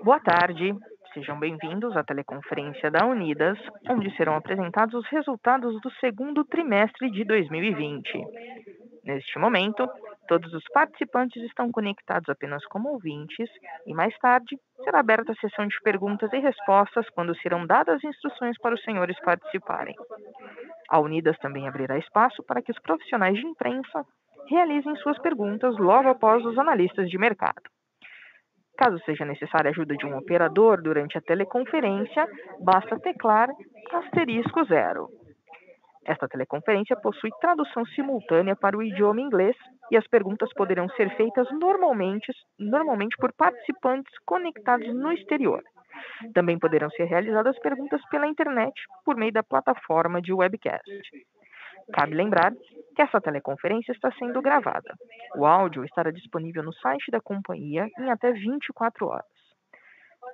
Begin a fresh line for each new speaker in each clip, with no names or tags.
Boa tarde, sejam bem-vindos à teleconferência da Unidas, onde serão apresentados os resultados do segundo trimestre de 2020. Neste momento, todos os participantes estão conectados apenas como ouvintes e, mais tarde, será aberta a sessão de perguntas e respostas quando serão dadas instruções para os senhores participarem. A Unidas também abrirá espaço para que os profissionais de imprensa realizem suas perguntas logo após os analistas de mercado. Caso seja necessária a ajuda de um operador durante a teleconferência, basta teclar *0. Esta teleconferência possui tradução simultânea para o idioma inglês e as perguntas poderão ser feitas normalmente por participantes conectados no exterior. Também poderão ser realizadas perguntas pela internet por meio da plataforma de webcast. Cabe lembrar que essa teleconferência está sendo gravada. O áudio estará disponível no site da companhia em até 24 horas.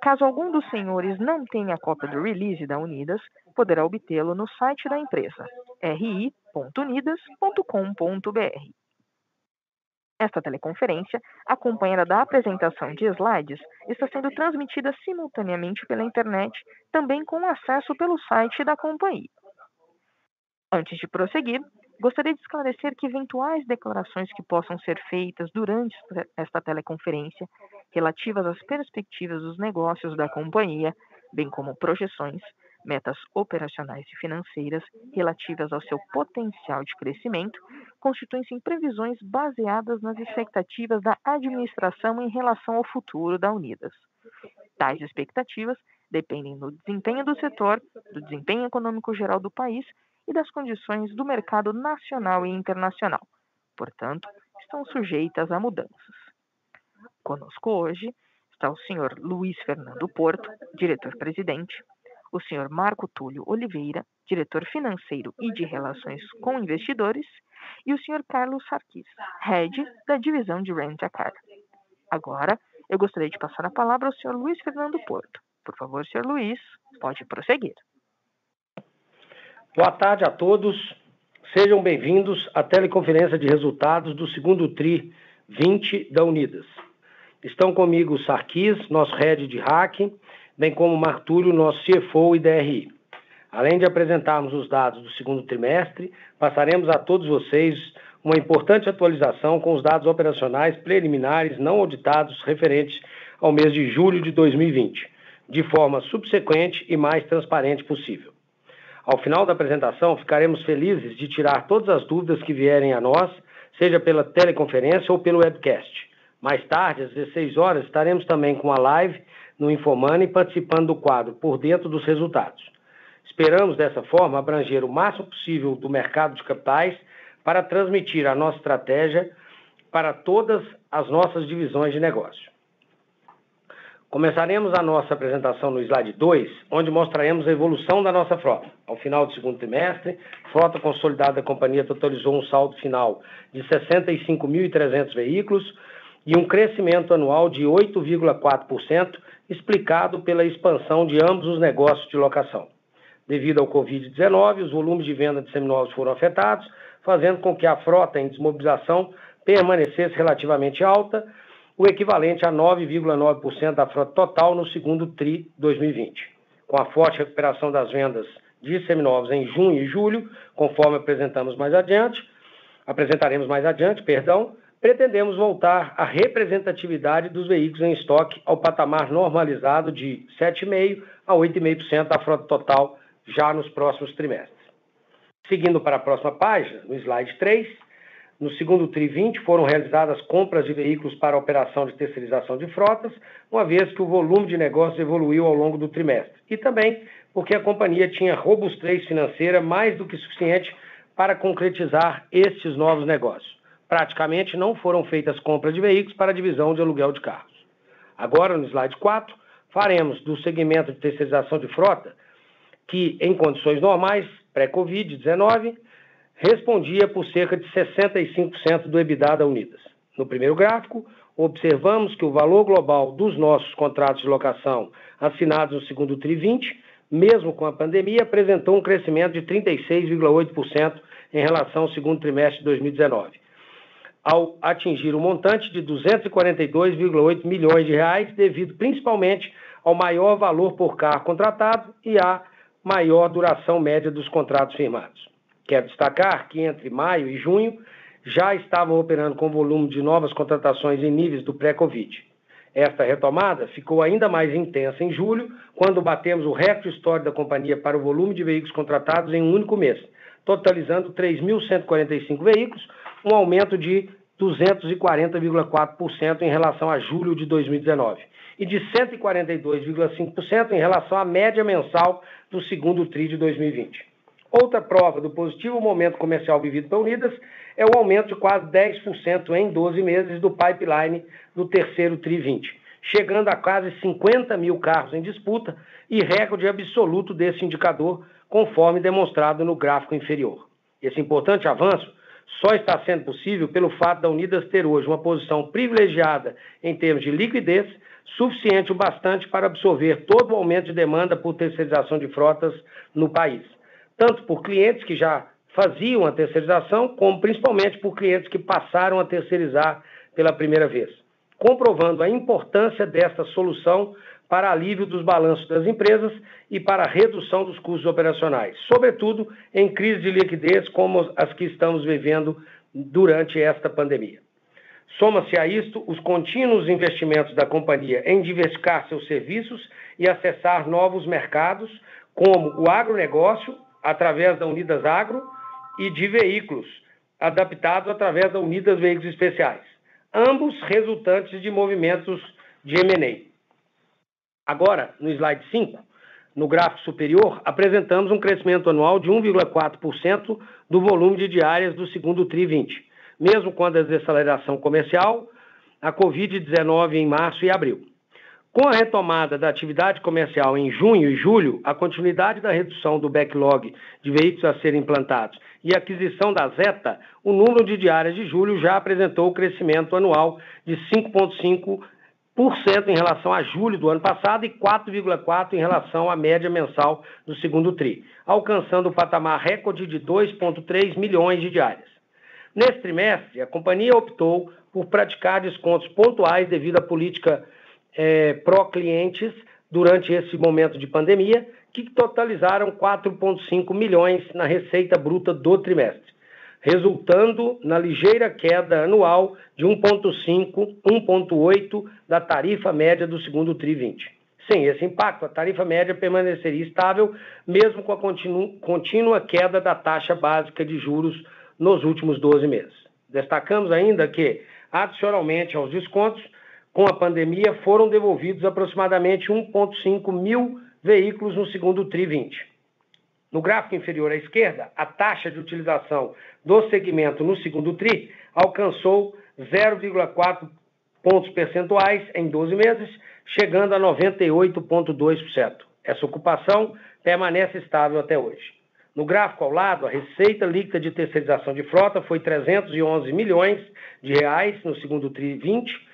Caso algum dos senhores não tenha cópia do release da Unidas, poderá obtê-lo no site da empresa, ri.unidas.com.br. Esta teleconferência, acompanhada da apresentação de slides, está sendo transmitida simultaneamente pela internet, também com acesso pelo site da companhia. Antes de prosseguir, gostaria de esclarecer que eventuais declarações que possam ser feitas durante esta teleconferência, relativas às perspectivas dos negócios da companhia, bem como projeções, metas operacionais e financeiras relativas ao seu potencial de crescimento, constituem-se em previsões baseadas nas expectativas da administração em relação ao futuro da Unidas. Tais expectativas dependem do desempenho do setor, do desempenho econômico geral do país e das condições do mercado nacional e internacional. Portanto, estão sujeitas a mudanças. Conosco hoje está o senhor Luiz Fernando Porto, diretor-presidente, o senhor Marco Túlio Oliveira, diretor financeiro e de relações com investidores, e o senhor Carlos Sarquis, head da divisão de Rent-A-Car. Agora, eu gostaria de passar a palavra ao senhor Luiz Fernando Porto. Por favor, senhor Luiz, pode prosseguir.
Boa tarde a todos. Sejam bem-vindos à teleconferência de resultados do segundo TRI 20 da Unidas. Estão comigo o Sarquis, nosso head de hacking, bem como o Marco Túlio, nosso CFO e DRI. Além de apresentarmos os dados do segundo trimestre, passaremos a todos vocês uma importante atualização com os dados operacionais preliminares não auditados referentes ao mês de julho de 2020, de forma subsequente e mais transparente possível. Ao final da apresentação, ficaremos felizes de tirar todas as dúvidas que vierem a nós, seja pela teleconferência ou pelo webcast. Mais tarde, às 16 horas, estaremos também com a live no Infomoney participando do quadro Por Dentro dos Resultados. Esperamos, dessa forma, abranger o máximo possível do mercado de capitais para transmitir a nossa estratégia para todas as nossas divisões de negócio. Começaremos a nossa apresentação no slide 2, onde mostraremos a evolução da nossa frota. Ao final do segundo trimestre, a frota consolidada da companhia totalizou um saldo final de 65.300 veículos e um crescimento anual de 8,4%, explicado pela expansão de ambos os negócios de locação. Devido ao Covid-19, os volumes de venda de seminovos foram afetados, fazendo com que a frota em desmobilização permanecesse relativamente alta, o equivalente a 9,9% da frota total no segundo TRI 2020. Com a forte recuperação das vendas de seminovos em junho e julho, conforme apresentaremos mais adiante, pretendemos voltar à representatividade dos veículos em estoque ao patamar normalizado de 7,5% a 8,5% da frota total já nos próximos trimestres. Seguindo para a próxima página, no slide 3, no segundo TRI 20 foram realizadas compras de veículos para a operação de terceirização de frotas, uma vez que o volume de negócios evoluiu ao longo do trimestre, e também porque a companhia tinha robustez financeira mais do que suficiente para concretizar estes novos negócios. Praticamente não foram feitas compras de veículos para a divisão de aluguel de carros. Agora, no slide 4, faremos do segmento de terceirização de frota, que em condições normais, pré-Covid-19, respondia por cerca de 65% do EBITDA da Unidas. No primeiro gráfico, observamos que o valor global dos nossos contratos de locação assinados no segundo TRI 20, mesmo com a pandemia, apresentou um crescimento de 36,8% em relação ao segundo trimestre de 2019. ao atingir um montante de R$ 242,8 milhões devido principalmente ao maior valor por carro contratado e à maior duração média dos contratos firmados. Quero destacar que entre maio e junho já estavam operando com volume de novas contratações em níveis do pré-Covid. Esta retomada ficou ainda mais intensa em julho, quando batemos o recorde histórico da companhia para o volume de veículos contratados em um único mês, totalizando 3.145 veículos, um aumento de 240,4% em relação a julho de 2019 e de 142,5% em relação à média mensal do segundo TRI de 2020. Outra prova do positivo momento comercial vivido pela Unidas é o aumento de quase 10% em 12 meses do pipeline do terceiro TRI 20, chegando a quase 50 mil carros em disputa e recorde absoluto desse indicador, conforme demonstrado no gráfico inferior. Esse importante avanço só está sendo possível pelo fato da Unidas ter hoje uma posição privilegiada em termos de liquidez, suficiente o bastante para absorver todo o aumento de demanda por terceirização de frotas no país, tanto por clientes que já faziam a terceirização, como principalmente por clientes que passaram a terceirizar pela primeira vez, comprovando a importância desta solução para alívio dos balanços das empresas e para a redução dos custos operacionais, sobretudo em crises de liquidez como as que estamos vivendo durante esta pandemia. Soma-se a isto os contínuos investimentos da companhia em diversificar seus serviços e acessar novos mercados, como o agronegócio, através da Unidas Agro, e de veículos, adaptados através da Unidas Veículos Especiais, ambos resultantes de movimentos de M&A. Agora, no slide 5, no gráfico superior, apresentamos um crescimento anual de 1,4% do volume de diárias do segundo TRI 20, mesmo com a desaceleração comercial, a Covid-19 em março e abril. Com a retomada da atividade comercial em junho e julho, a continuidade da redução do backlog de veículos a serem implantados e a aquisição da Zeta, o número de diárias de julho já apresentou o crescimento anual de 5,5% em relação a julho do ano passado e 4,4% em relação à média mensal do segundo TRI, alcançando o patamar recorde de 2,3 milhões de diárias. Nesse trimestre, a companhia optou por praticar descontos pontuais devido à política pró-clientes durante esse momento de pandemia, que totalizaram 4,5 milhões na receita bruta do trimestre, resultando na ligeira queda anual de 1,5, 1,8 da tarifa média do segundo TRI 20. Sem esse impacto, a tarifa média permaneceria estável, mesmo com a contínua queda da taxa básica de juros nos últimos 12 meses. Destacamos ainda que, adicionalmente aos descontos, com a pandemia, foram devolvidos aproximadamente 1,5 mil veículos no segundo TRI 20. No gráfico inferior à esquerda, a taxa de utilização do segmento no segundo TRI alcançou 0,4 pontos percentuais em 12 meses, chegando a 98,2%. Essa ocupação permanece estável até hoje. No gráfico ao lado, a receita líquida de terceirização de frota foi 311 milhões de reais no segundo TRI 20,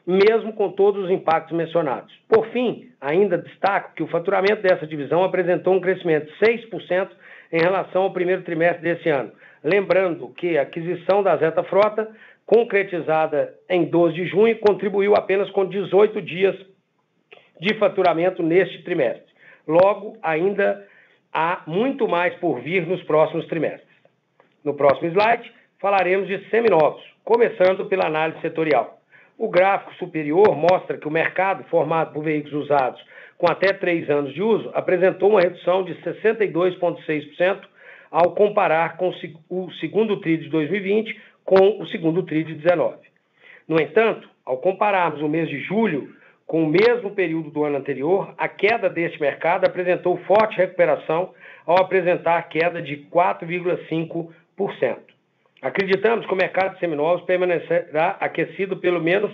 mesmo com todos os impactos mencionados. Por fim, ainda destaco que o faturamento dessa divisão apresentou um crescimento de 6% em relação ao primeiro trimestre desse ano. Lembrando que a aquisição da Zeta Frota, concretizada em 12 de junho, contribuiu apenas com 18 dias de faturamento neste trimestre. Logo, ainda há muito mais por vir nos próximos trimestres. No próximo slide, falaremos de seminovos, começando pela análise setorial. O gráfico superior mostra que o mercado formado por veículos usados com até 3 anos de uso apresentou uma redução de 62,6% ao comparar com o segundo TRI de 2020 com o segundo TRI de 2019. No entanto, ao compararmos o mês de julho com o mesmo período do ano anterior, a queda deste mercado apresentou forte recuperação ao apresentar queda de 4,5%. Acreditamos que o mercado de seminovos permanecerá aquecido pelo menos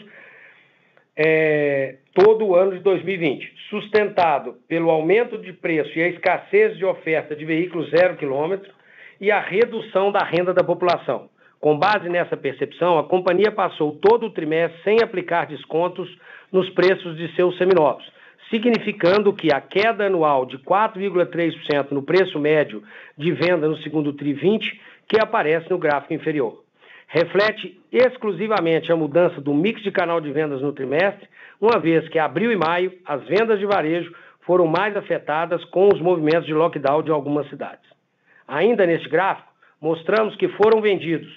todo o ano de 2020, sustentado pelo aumento de preço e a escassez de oferta de veículos 0 km e a redução da renda da população. Com base nessa percepção, a companhia passou todo o trimestre sem aplicar descontos nos preços de seus seminovos, significando que a queda anual de 4,3% no preço médio de venda no segundo TRI 20, que aparece no gráfico inferior. reflete exclusivamente a mudança do mix de canal de vendas no trimestre, uma vez que abril e maio as vendas de varejo foram mais afetadas com os movimentos de lockdown de algumas cidades. Ainda neste gráfico, mostramos que foram vendidos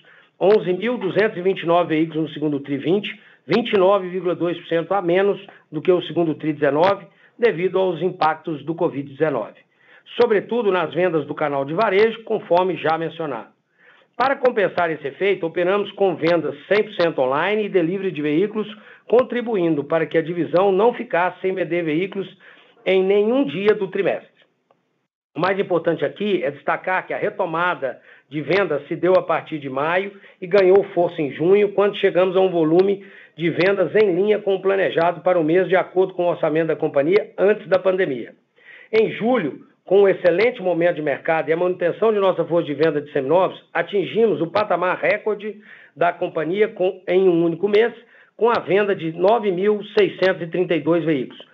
11.229 veículos no segundo TRI 20, 29,2% a menos do que o segundo TRI 19, devido aos impactos do Covid-19, sobretudo nas vendas do canal de varejo, conforme já mencionado. Para compensar esse efeito, operamos com vendas 100% online e delivery de veículos, contribuindo para que a divisão não ficasse sem vender veículos em nenhum dia do trimestre. O mais importante aqui é destacar que a retomada de vendas se deu a partir de maio e ganhou força em junho, quando chegamos a um volume de vendas em linha com o planejado para o mês, de acordo com o orçamento da companhia antes da pandemia. Em julho, com o excelente momento de mercado e a manutenção de nossa força de venda de seminovos, atingimos o patamar recorde da companhia em um único mês, com a venda de 9.632 veículos,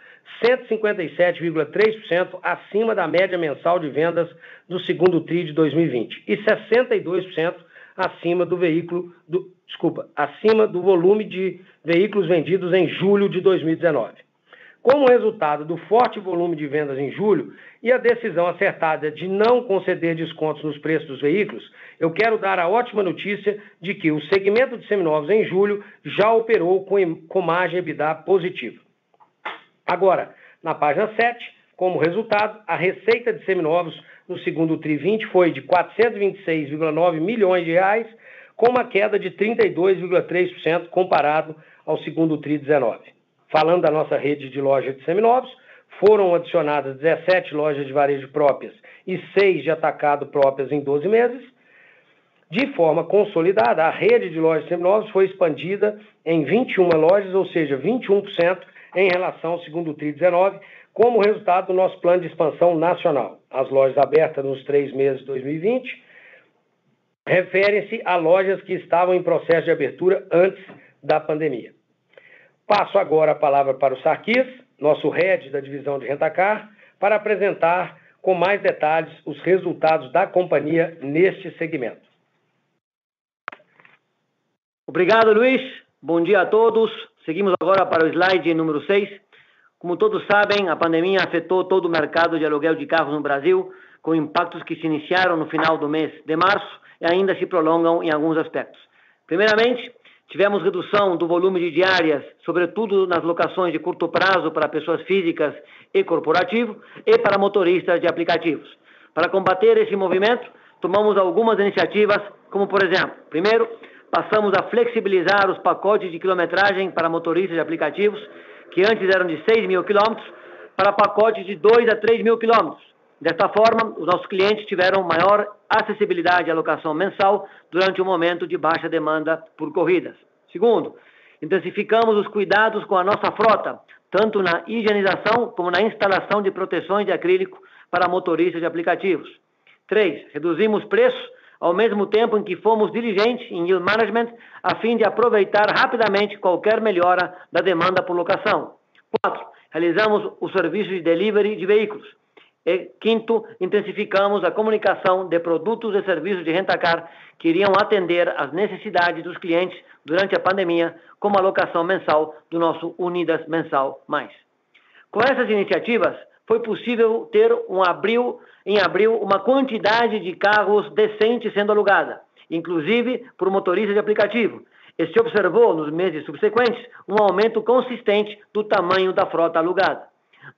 157,3% acima da média mensal de vendas do segundo TRI de 2020 e 62% acima acima do volume de veículos vendidos em julho de 2019. Como resultado do forte volume de vendas em julho e a decisão acertada de não conceder descontos nos preços dos veículos, eu quero dar a ótima notícia de que o segmento de seminovos em julho já operou com margem EBITDA positiva. Agora, na página 7, como resultado, a receita de seminovos no segundo TRI 20 foi de R$ 426,9 milhões, com uma queda de 32,3% comparado ao segundo TRI 19. Falando da nossa rede de lojas de seminovos, foram adicionadas 17 lojas de varejo próprias e 6 de atacado próprias em 12 meses. De forma consolidada, a rede de lojas de seminovos foi expandida em 21 lojas, ou seja, 21% em relação ao segundo TRI 19, como resultado do nosso plano de expansão nacional. As lojas abertas nos 3 meses de 2020 referem-se a lojas que estavam em processo de abertura antes da pandemia. Passo agora a palavra para o Sarquis, nosso head da divisão de Rentacar, para apresentar com mais detalhes os resultados da companhia neste segmento.
Obrigado, Luiz. Bom dia a todos. Seguimos agora para o slide número 6. Como todos sabem, a pandemia afetou todo o mercado de aluguel de carros no Brasil, com impactos que se iniciaram no final do mês de março e ainda se prolongam em alguns aspectos. Primeiramente, tivemos redução do volume de diárias, sobretudo nas locações de curto prazo para pessoas físicas e corporativo e para motoristas de aplicativos. Para combater esse movimento, tomamos algumas iniciativas, como por exemplo, primeiro, passamos a flexibilizar os pacotes de quilometragem para motoristas de aplicativos, que antes eram de 6 mil quilômetros, para pacotes de 2 a 3 mil quilômetros. Desta forma, os nossos clientes tiveram maior acessibilidade à locação mensal durante um momento de baixa demanda por corridas. Segundo, intensificamos os cuidados com a nossa frota, tanto na higienização como na instalação de proteções de acrílico para motoristas de aplicativos. 3. Reduzimos preços ao mesmo tempo em que fomos diligentes em yield management a fim de aproveitar rapidamente qualquer melhora da demanda por locação. 4. Realizamos o serviço de delivery de veículos. E quinto, intensificamos a comunicação de produtos e serviços de rentacar que iriam atender às necessidades dos clientes durante a pandemia, como a locação mensal do nosso Unidas Mensal Mais. Com essas iniciativas, foi possível ter em abril uma quantidade de carros decente sendo alugada, inclusive por motoristas de aplicativo. E se observou nos meses subsequentes um aumento consistente do tamanho da frota alugada.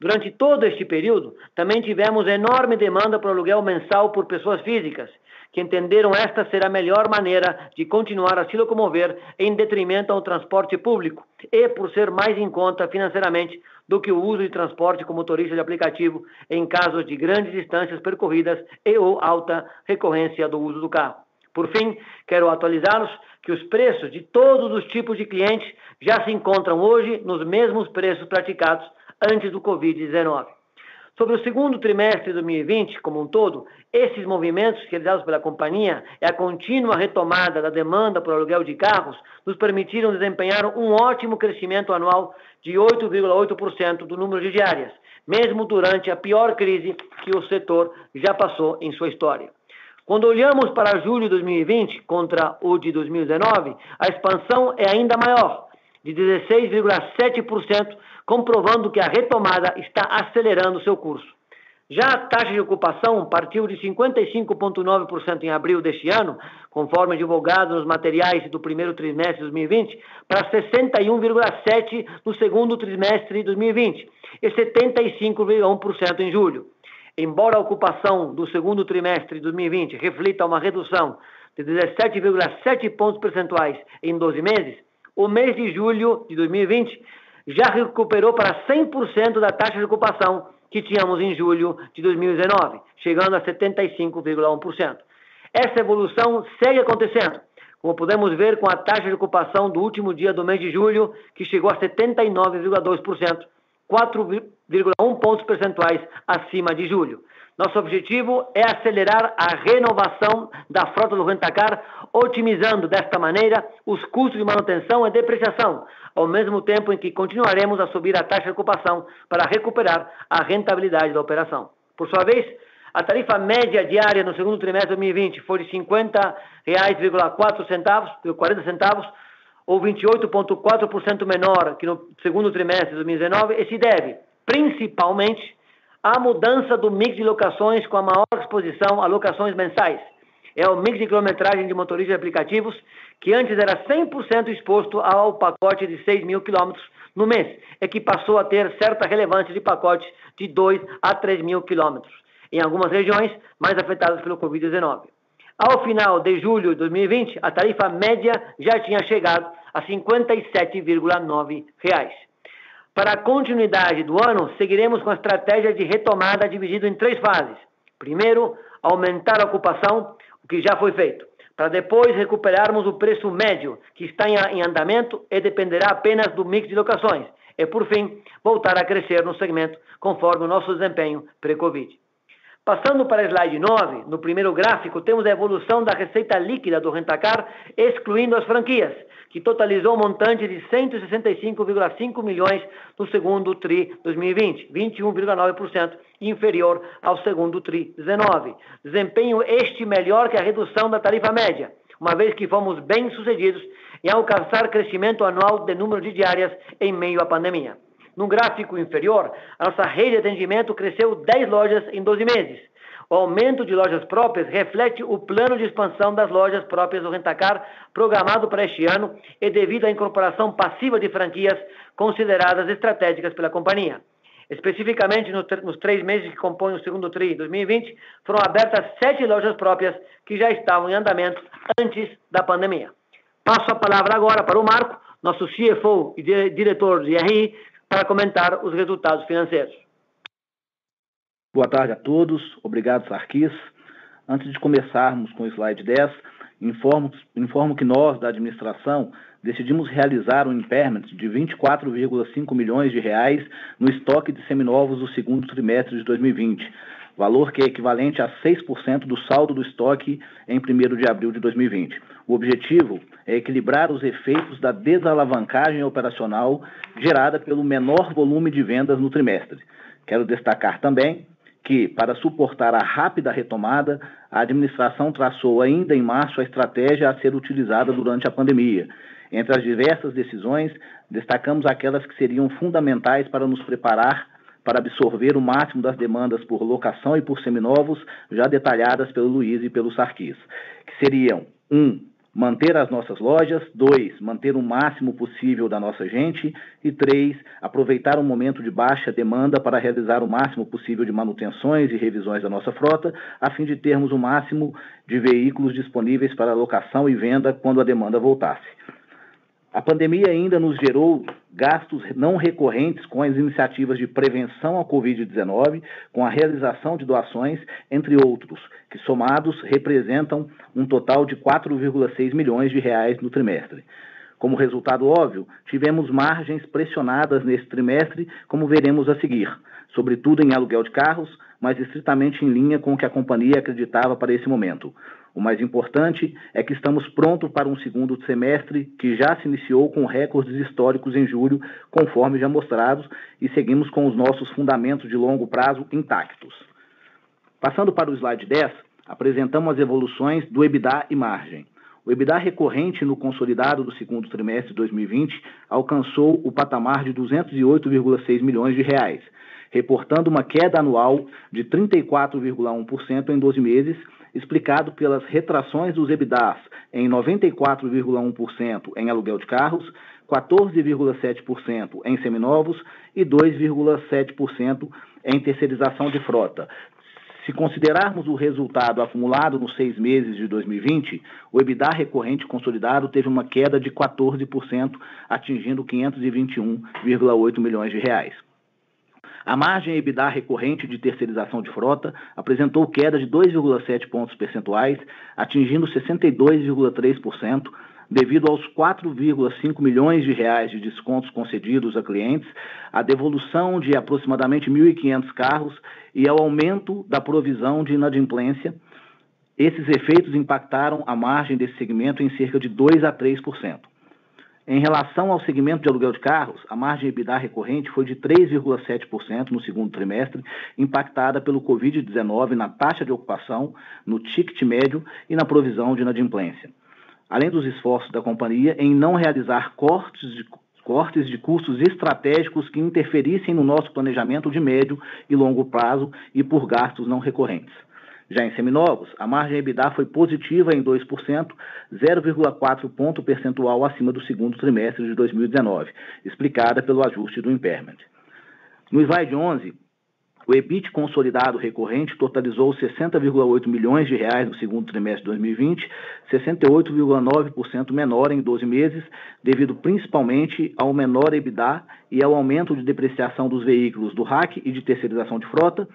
Durante todo este período, também tivemos enorme demanda por aluguel mensal por pessoas físicas, que entenderam esta ser a melhor maneira de continuar a se locomover em detrimento ao transporte público e por ser mais em conta financeiramente do que o uso de transporte com motorista de aplicativo em casos de grandes distâncias percorridas e ou alta recorrência do uso do carro. Por fim, quero atualizá-los que os preços de todos os tipos de clientes já se encontram hoje nos mesmos preços praticados antes do Covid-19. Sobre o segundo trimestre de 2020, como um todo, esses movimentos realizados pela companhia e a contínua retomada da demanda por aluguel de carros nos permitiram desempenhar um ótimo crescimento anual de 8,8% do número de diárias, mesmo durante a pior crise que o setor já passou em sua história. Quando olhamos para julho de 2020 contra o de 2019, a expansão é ainda maior, de 16,7%, comprovando que a retomada está acelerando seu curso. Já a taxa de ocupação partiu de 55,9% em abril deste ano, conforme divulgado nos materiais do primeiro trimestre de 2020, para 61,7% no segundo trimestre de 2020 e 75,1% em julho. Embora a ocupação do segundo trimestre de 2020 reflita uma redução de 17,7 pontos percentuais em 12 meses, o mês de julho de 2020 já recuperou para 100% da taxa de ocupação que tínhamos em julho de 2019, chegando a 75,1%. Essa evolução segue acontecendo, como podemos ver com a taxa de ocupação do último dia do mês de julho, que chegou a 79,2%, 4,1 pontos percentuais acima de julho. Nosso objetivo é acelerar a renovação da frota do Rent-A-Car, otimizando desta maneira os custos de manutenção e depreciação, ao mesmo tempo em que continuaremos a subir a taxa de ocupação para recuperar a rentabilidade da operação. Por sua vez, a tarifa média diária no segundo trimestre de 2020 foi de R$ 50,40, ou 28,4% menor que no segundo trimestre de 2019, e se deve, principalmente, à mudança do mix de locações com a maior exposição a locações mensais. É o mix de quilometragem de motoristas de aplicativos, que antes era 100% exposto ao pacote de 6 mil quilômetros no mês, e que passou a ter certa relevância de pacotes de 2 a 3 mil quilômetros, em algumas regiões mais afetadas pelo Covid-19. Ao final de julho de 2020, a tarifa média já tinha chegado a R$ 57,9. Para a continuidade do ano, seguiremos com a estratégia de retomada dividida em 3 fases. Primeiro, aumentar a ocupação, o que já foi feito, para depois recuperarmos o preço médio, que está em andamento e dependerá apenas do mix de locações. E, por fim, voltar a crescer no segmento, conforme o nosso desempenho pré-Covid. Passando para o slide 9, no primeiro gráfico, temos a evolução da receita líquida do Rent-A-Car, excluindo as franquias, que totalizou um montante de 165,5 milhões no segundo TRI 2020, 21,9% inferior ao segundo TRI 19. Desempenho este melhor que a redução da tarifa média, uma vez que fomos bem-sucedidos em alcançar crescimento anual de número de diárias em meio à pandemia. No gráfico inferior, a nossa rede de atendimento cresceu 10 lojas em 12 meses. O aumento de lojas próprias reflete o plano de expansão das lojas próprias do Rent-A-Car programado para este ano e devido à incorporação passiva de franquias consideradas estratégicas pela companhia. Especificamente, nos 3 meses que compõem o segundo TRI 2020, foram abertas 7 lojas próprias que já estavam em andamento antes da pandemia. Passo a palavra agora para o Marco, nosso CFO e diretor de RI, para comentar os resultados financeiros.
Boa tarde a todos. Obrigado, Sarquis. Antes de começarmos com o slide 10, informo que nós, da administração, decidimos realizar um impairment de 24,5 milhões de reais no estoque de seminovos do segundo trimestre de 2020, valor que é equivalente a 6% do saldo do estoque em 1º de abril de 2020. O objetivo é equilibrar os efeitos da desalavancagem operacional gerada pelo menor volume de vendas no trimestre. Quero destacar também que, para suportar a rápida retomada, a administração traçou ainda em março a estratégia a ser utilizada durante a pandemia. Entre as diversas decisões, destacamos aquelas que seriam fundamentais para nos preparar para absorver o máximo das demandas por locação e por seminovos, já detalhadas pelo Luiz e pelo Sarquis, que seriam 1. Manter as nossas lojas, 2. Manter o máximo possível da nossa gente e 3. Aproveitar um momento de baixa demanda para realizar o máximo possível de manutenções e revisões da nossa frota, a fim de termos o máximo de veículos disponíveis para locação e venda quando a demanda voltasse. A pandemia ainda nos gerou gastos não recorrentes com as iniciativas de prevenção à Covid-19, com a realização de doações, entre outros, que somados representam um total de 4,6 milhões de reais no trimestre. Como resultado óbvio, tivemos margens pressionadas nesse trimestre, como veremos a seguir, sobretudo em aluguel de carros, mas estritamente em linha com o que a companhia acreditava para esse momento. O mais importante é que estamos prontos para um segundo semestre que já se iniciou com recordes históricos em julho, conforme já mostrados, e seguimos com os nossos fundamentos de longo prazo intactos. Passando para o slide 10, apresentamos as evoluções do EBITDA e margem. O EBITDA recorrente no consolidado do segundo trimestre de 2020 alcançou o patamar de 208,6 milhões de reais, reportando uma queda anual de 34,1% em 12 meses, explicado pelas retrações dos EBITDAs em 94,1% em aluguel de carros, 14,7% em seminovos e 2,7% em terceirização de frota. Se considerarmos o resultado acumulado nos 6 meses de 2020, o EBITDA recorrente consolidado teve uma queda de 14%, atingindo 521,8 milhões de reais. A margem EBITDA recorrente de terceirização de frota apresentou queda de 2,7 pontos percentuais, atingindo 62,3%, devido aos 4,5 milhões de reais de descontos concedidos a clientes, à devolução de aproximadamente 1.500 carros e ao aumento da provisão de inadimplência. Esses efeitos impactaram a margem desse segmento em cerca de 2 a 3%. Em relação ao segmento de aluguel de carros, a margem EBITDA recorrente foi de 3,7% no segundo trimestre, impactada pelo Covid-19 na taxa de ocupação, no ticket médio e na provisão de inadimplência. Além dos esforços da companhia em não realizar cortes de custos estratégicos que interferissem no nosso planejamento de médio e longo prazo e por gastos não recorrentes. Já em seminovos, a margem EBITDA foi positiva em 2%, 0,4 ponto percentual acima do segundo trimestre de 2019, explicada pelo ajuste do impairment. No slide 11, o EBIT consolidado recorrente totalizou 60,8 milhões de reais no segundo trimestre de 2020, 68,9% menor em 12 meses, devido principalmente ao menor EBITDA e ao aumento de depreciação dos veículos do RAC e de terceirização de frota,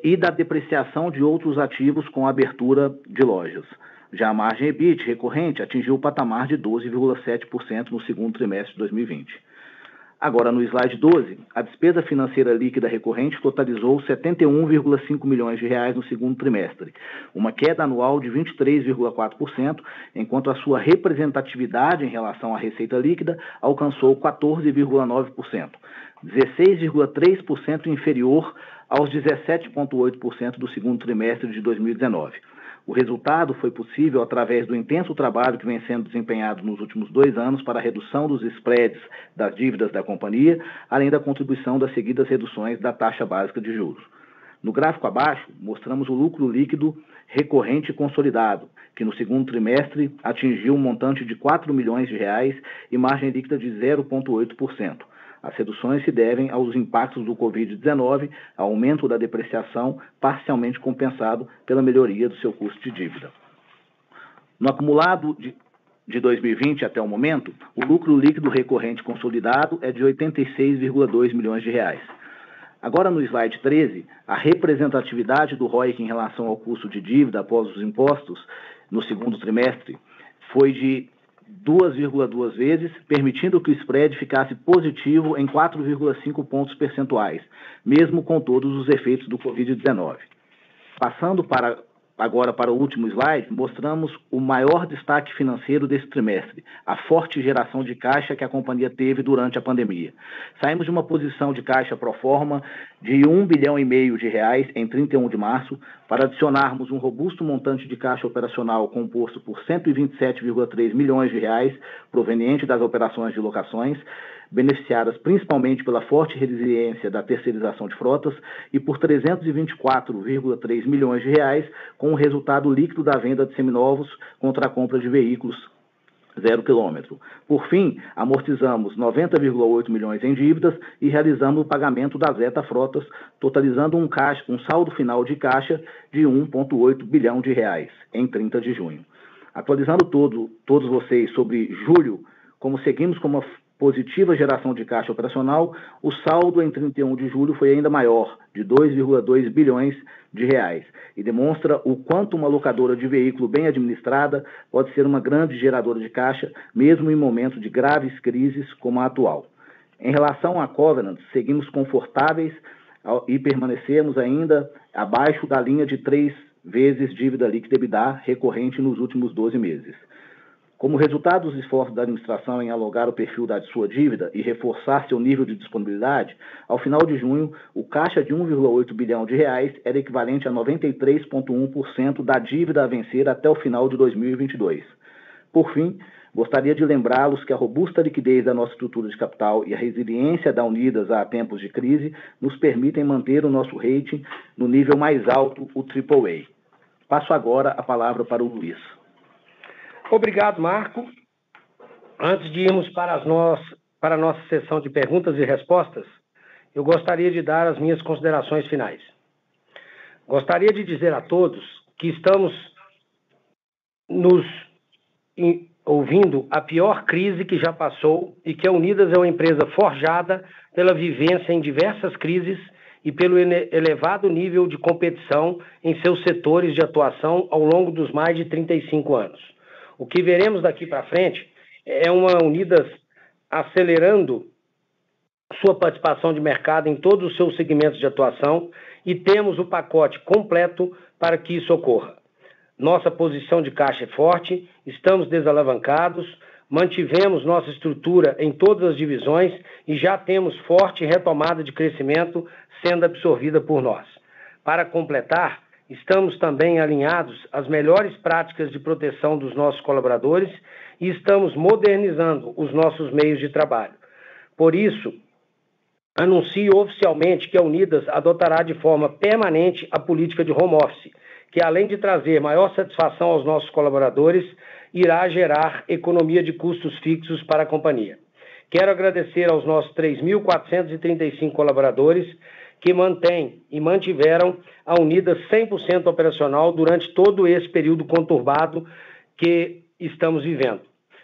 e da depreciação de outros ativos com abertura de lojas. Já a margem EBIT recorrente atingiu o patamar de 12,7% no segundo trimestre de 2020. Agora, no slide 12, a despesa financeira líquida recorrente totalizou 71,5 milhões de reais no segundo trimestre, uma queda anual de 23,4%, enquanto a sua representatividade em relação à receita líquida alcançou 14,9%, 16,3% inferior aos 17,8% do segundo trimestre de 2019. O resultado foi possível através do intenso trabalho que vem sendo desempenhado nos últimos 2 anos para a redução dos spreads das dívidas da companhia, além da contribuição das seguidas reduções da taxa básica de juros. No gráfico abaixo, mostramos o lucro líquido recorrente consolidado, que no segundo trimestre atingiu um montante de 4 milhões de reais e margem líquida de 0,8%. As reduções se devem aos impactos do Covid-19, aumento da depreciação, parcialmente compensado pela melhoria do seu custo de dívida. No acumulado de 2020 até o momento, o lucro líquido recorrente consolidado é de 86,2 milhões de reais. Agora, no slide 13, a representatividade do ROIC em relação ao custo de dívida após os impostos no segundo trimestre foi de 2,2 vezes, permitindo que o spread ficasse positivo em 4,5 pontos percentuais, mesmo com todos os efeitos do Covid-19. Passando agora para o último slide, mostramos o maior destaque financeiro desse trimestre, a forte geração de caixa que a companhia teve durante a pandemia. Saímos de uma posição de caixa pro forma de 1,5 bilhão de reais em 31 de março, para adicionarmos um robusto montante de caixa operacional composto por 127,3 milhões de reais, proveniente das operações de locações, beneficiadas principalmente pela forte resiliência da terceirização de frotas, e por 324,3 milhões de reais, com o resultado líquido da venda de seminovos contra a compra de veículos 0 km. Por fim, amortizamos 90,8 milhões em dívidas e realizamos o pagamento da Zeta Frotas, totalizando um saldo final de caixa de 1,8 bilhão de reais em 30 de junho. Atualizando todos vocês sobre julho, como seguimos com uma positiva geração de caixa operacional, o saldo em 31 de julho foi ainda maior, de 2,2 bilhões de reais, e demonstra o quanto uma locadora de veículo bem administrada pode ser uma grande geradora de caixa, mesmo em momentos de graves crises como a atual. Em relação a covenants, seguimos confortáveis e permanecemos ainda abaixo da linha de 3 vezes dívida líquida EBITDA recorrente nos últimos 12 meses. Como resultado dos esforços da administração em alugar o perfil da sua dívida e reforçar seu nível de disponibilidade, ao final de junho, o caixa de 1,8 bilhão de reais era equivalente a 93,1% da dívida a vencer até o final de 2022. Por fim, gostaria de lembrá-los que a robusta liquidez da nossa estrutura de capital e a resiliência da Unidas a tempos de crise nos permitem manter o nosso rating no nível mais alto, o AAA. Passo agora a palavra para o Luiz.
Obrigado, Marco. Antes de irmos para a nossa sessão de perguntas e respostas, eu gostaria de dar as minhas considerações finais. Gostaria de dizer a todos que estamos nos ouvindo a pior crise que já passou e que a Unidas é uma empresa forjada pela vivência em diversas crises e pelo elevado nível de competição em seus setores de atuação ao longo dos mais de 35 anos. O que veremos daqui para frente é uma Unidas acelerando sua participação de mercado em todos os seus segmentos de atuação e temos o pacote completo para que isso ocorra. Nossa posição de caixa é forte, estamos desalavancados, mantivemos nossa estrutura em todas as divisões e já temos forte retomada de crescimento sendo absorvida por nós. Para completar, estamos também alinhados às melhores práticas de proteção dos nossos colaboradores e estamos modernizando os nossos meios de trabalho. Por isso, anuncio oficialmente que a Unidas adotará de forma permanente a política de home office, que além de trazer maior satisfação aos nossos colaboradores, irá gerar economia de custos fixos para a companhia. Quero agradecer aos nossos 3.435 colaboradores que mantêm e mantiveram a Unidas 100% operacional durante todo esse período conturbado que estamos vivendo.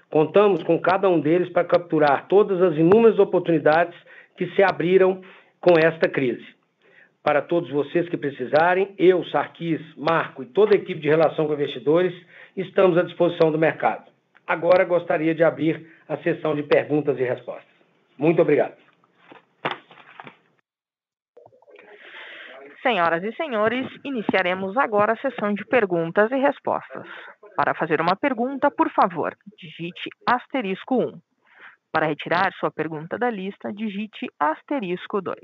Contamos com cada um deles para capturar todas as inúmeras oportunidades que se abriram com esta crise. Para todos vocês que precisarem, eu, Sarquis, Marco e toda a equipe de relação com investidores estamos à disposição do mercado. Agora gostaria de abrir a sessão de perguntas e respostas. Muito obrigado.
Senhoras e senhores, iniciaremos agora a sessão de perguntas e respostas. Para fazer uma pergunta, por favor, digite *1. Para retirar sua pergunta da lista, digite *2.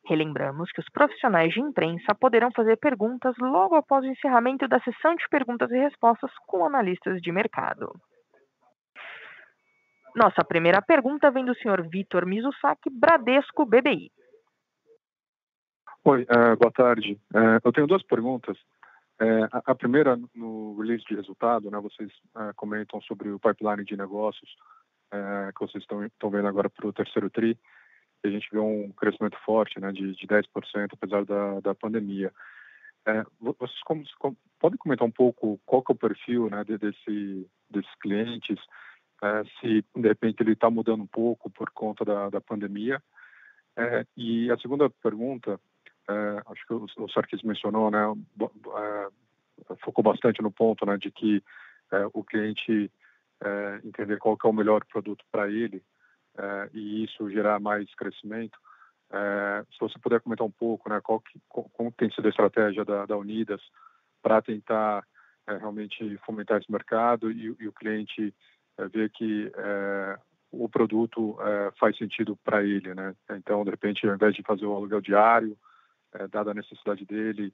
Relembramos que os profissionais de imprensa poderão fazer perguntas logo após o encerramento da sessão de perguntas e respostas com analistas de mercado. Nossa primeira pergunta vem do senhor Vitor Mizusaki, Bradesco BBI.
Oi, boa tarde. Eu tenho duas perguntas. A primeira, no release de resultado, né, vocês comentam sobre o pipeline de negócios que vocês estão vendo agora para o terceiro TRI. A gente vê um crescimento forte, né, de 10%, apesar da pandemia. Vocês podem comentar um pouco qual que é o perfil, né, desses clientes, se de repente ele está mudando um pouco por conta da pandemia? E a segunda pergunta, acho que o Sarquis mencionou, né, focou bastante no ponto, né, de que o cliente entender qual que é o melhor produto para ele, e isso gerar mais crescimento. Se você puder comentar um pouco, né, como tem sido a estratégia da Unidas para tentar realmente fomentar esse mercado e o cliente ver que o produto faz sentido para ele, né? Então, de repente, ao invés de fazer o aluguel diário, dada a necessidade dele,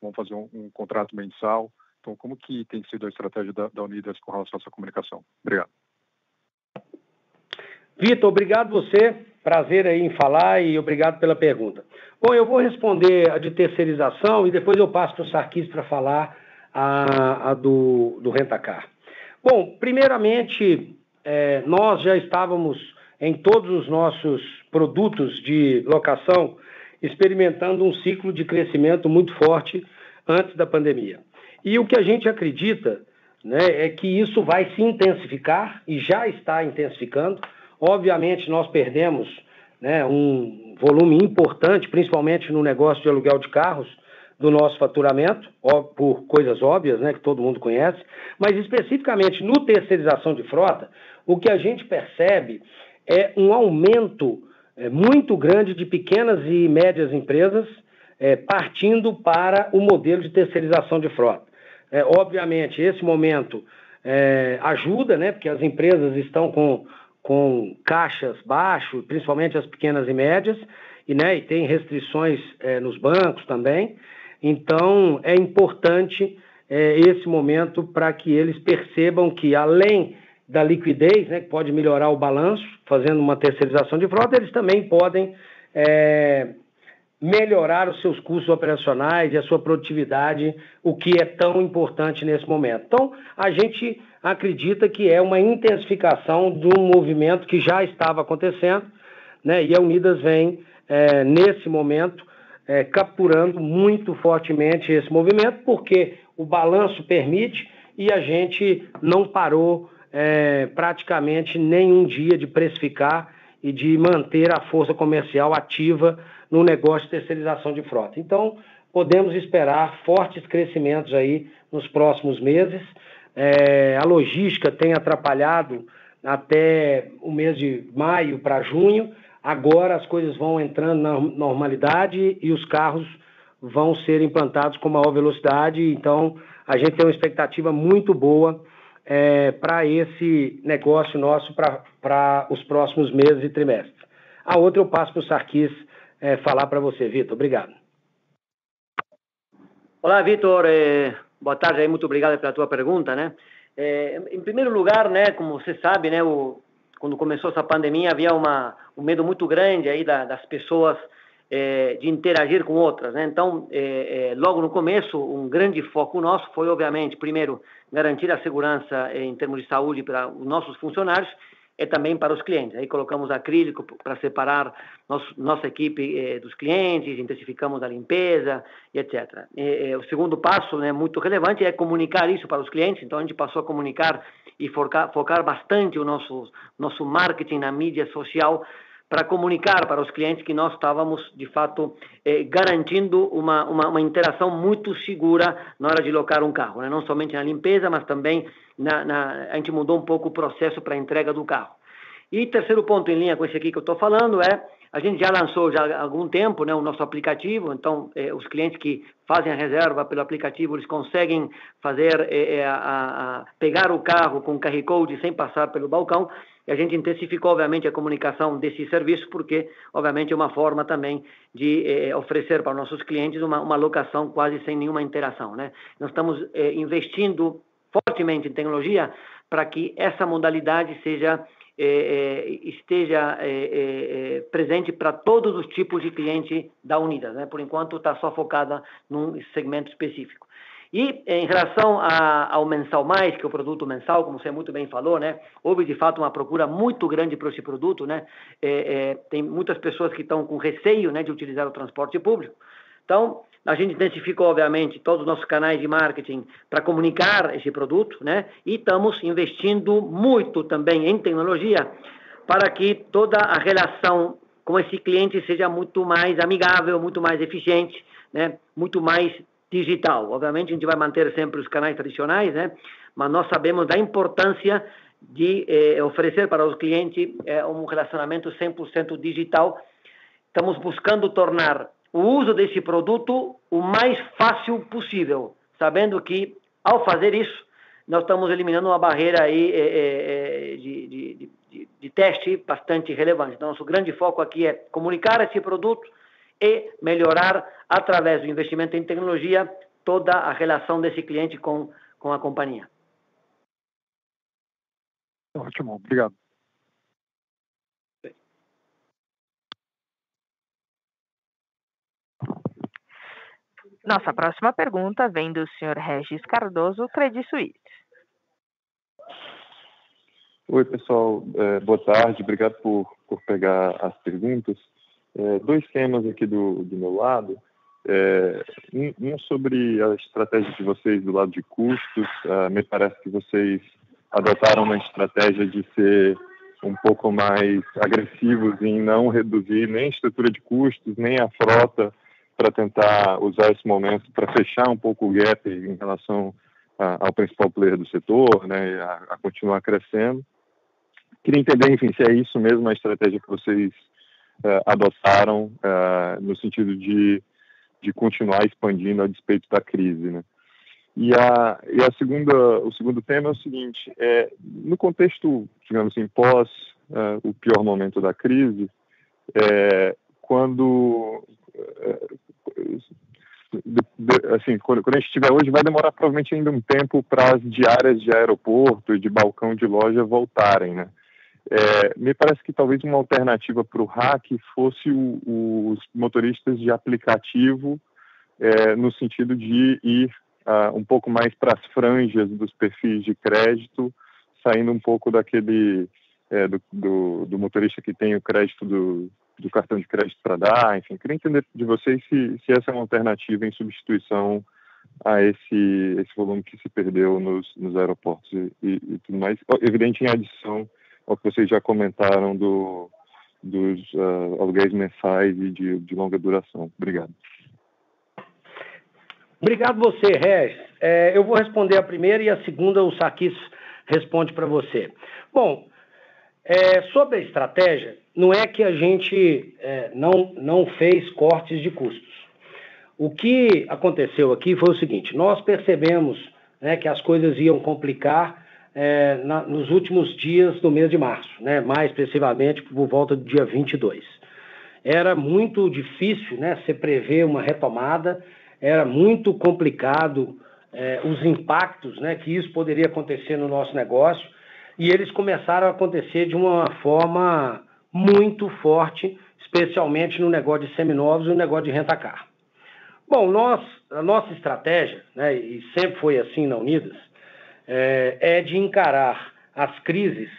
vamos fazer um contrato mensal. Então, como que tem sido a estratégia da Unidas com relação a essa comunicação? Obrigado.
Vitor, obrigado você. Prazer aí em falar e obrigado pela pergunta. Bom, eu vou responder a de terceirização e depois eu passo para o Sarquis para falar a do Rentacar. Bom, primeiramente, nós já estávamos em todos os nossos produtos de locação experimentando um ciclo de crescimento muito forte antes da pandemia. E o que a gente acredita, né, é que isso vai se intensificar e já está intensificando. Obviamente, nós perdemos, né, um volume importante, principalmente no negócio de aluguel de carros, do nosso faturamento, por coisas óbvias, né, que todo mundo conhece, mas especificamente no terceirização de frota, o que a gente percebe é um aumento muito grande de pequenas e médias empresas partindo para o modelo de terceirização de frota. Obviamente, esse momento ajuda, né? Porque as empresas estão com caixas baixos, principalmente as pequenas e médias, e tem restrições nos bancos também. Então, é importante esse momento para que eles percebam que, além da liquidez, né, que pode melhorar o balanço, fazendo uma terceirização de frota, eles também podem melhorar os seus custos operacionais e a sua produtividade, o que é tão importante nesse momento. Então, a gente acredita que é uma intensificação de um movimento que já estava acontecendo, né, e a Unidas vem, nesse momento, capturando muito fortemente esse movimento, porque o balanço permite e a gente não parou praticamente nenhum dia de precificar e de manter a força comercial ativa no negócio de terceirização de frota. Então, podemos esperar fortes crescimentos aí nos próximos meses. A logística tem atrapalhado até o mês de maio para junho. Agora as coisas vão entrando na normalidade e os carros vão ser implantados com maior velocidade. Então, a gente tem uma expectativa muito boa para esse negócio nosso para os próximos meses e trimestres. A outra eu passo para o Sarquis falar para você, Vitor. Obrigado.
Olá, Vitor. Boa tarde. Muito obrigado pela tua pergunta, né? Em primeiro lugar, né, como você sabe, né, quando começou essa pandemia, havia um medo muito grande aí das pessoas de interagir com outras, né? Então, logo no começo, um grande foco nosso foi, obviamente, primeiro, garantir a segurança em termos de saúde para os nossos funcionários e também para os clientes. Aí colocamos acrílico para separar nossa equipe dos clientes, intensificamos a limpeza e etc. O segundo passo, né, muito relevante, é comunicar isso para os clientes. Então, a gente passou a comunicar e focar bastante o nosso marketing na mídia social para comunicar para os clientes que nós estávamos, de fato, garantindo uma interação muito segura na hora de locar um carro, né? Não somente na limpeza, mas também a gente mudou um pouco o processo para a entrega do carro. E terceiro ponto em linha com esse aqui que eu estou falando a gente já lançou já há algum tempo, né, o nosso aplicativo. Então, os clientes que fazem a reserva pelo aplicativo, eles conseguem fazer, pegar o carro com QR Code sem passar pelo balcão. E a gente intensificou, obviamente, a comunicação desse serviço, porque, obviamente, é uma forma também de oferecer para nossos clientes uma locação quase sem nenhuma interação, né? Nós estamos investindo fortemente em tecnologia para que essa modalidade esteja presente para todos os tipos de clientes da Unidas, né? Por enquanto está só focada num segmento específico. E em relação ao Mensal Mais, que é o produto mensal, como você muito bem falou, né? Houve de fato uma procura muito grande por esse produto, né? Tem muitas pessoas que estão com receio, né, de utilizar o transporte público. Então, a gente intensificou, obviamente, todos os nossos canais de marketing para comunicar esse produto, né? E estamos investindo muito também em tecnologia para que toda a relação com esse cliente seja muito mais amigável, muito mais eficiente, né? Muito mais digital. Obviamente, a gente vai manter sempre os canais tradicionais, né? Mas nós sabemos da importância de oferecer para os clientes um relacionamento 100% digital. Estamos buscando tornar o uso desse produto o mais fácil possível, sabendo que, ao fazer isso, nós estamos eliminando uma barreira aí de teste bastante relevante. Então, nosso grande foco aqui é comunicar esse produto e melhorar, através do investimento em tecnologia, toda a relação desse cliente com a companhia.
Ótimo, obrigado.
Nossa próxima pergunta vem do Sr. Regis Cardoso, Credit Suisse.
Oi, pessoal. Boa tarde. Obrigado por pegar as perguntas. Dois temas aqui do meu lado. Um sobre a estratégia de vocês do lado de custos. Me parece que vocês adotaram uma estratégia de ser um pouco mais agressivos em não reduzir nem a estrutura de custos, nem a frota, para tentar usar esse momento para fechar um pouco o gap em relação ao principal player do setor, né, a continuar crescendo. Queria entender, enfim, se é isso mesmo a estratégia que vocês adotaram no sentido de continuar expandindo a despeito da crise, né? O segundo tema é o seguinte: no contexto, digamos assim, pós o pior momento da crise, quando a gente estiver hoje, vai demorar provavelmente ainda um tempo para as diárias de aeroporto e de balcão de loja voltarem, né? Me parece que talvez uma alternativa para o hack fosse os motoristas de aplicativo, no sentido de ir um pouco mais para as franjas dos perfis de crédito, saindo um pouco daquele do motorista que tem o crédito do cartão de crédito para dar. Enfim, queria entender de vocês se essa é uma alternativa em substituição a esse volume que se perdeu nos aeroportos e tudo mais, evidente em adição ao que vocês já comentaram dos aluguéis mensais e de longa duração. Obrigado.
Obrigado você, Regis. Eu vou responder a primeira e a segunda o Sarquis responde para você. Bom, sobre a estratégia, não é que a gente não fez cortes de custos. O que aconteceu aqui foi o seguinte: nós percebemos, né, que as coisas iam complicar nos últimos dias do mês de março, né, mais precisamente por volta do dia 22. Era muito difícil, né, se prever uma retomada, era muito complicado os impactos, né, que isso poderia acontecer no nosso negócio, e eles começaram a acontecer de uma forma muito forte, especialmente no negócio de seminovos e no negócio de rentacar. Bom, a nossa estratégia, né, e sempre foi assim na Unidas, é de encarar as crises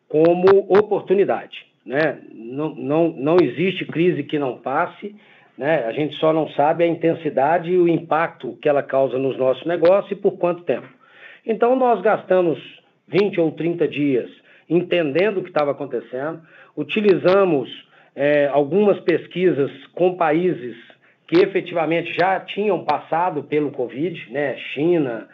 como oportunidade, né? Não existe crise que não passe, né? A gente só não sabe a intensidade e o impacto que ela causa nos nossos negócios e por quanto tempo. Então, nós gastamos 20 ou 30 dias entendendo o que estava acontecendo, utilizamos algumas pesquisas com países que efetivamente já tinham passado pelo Covid, né? China,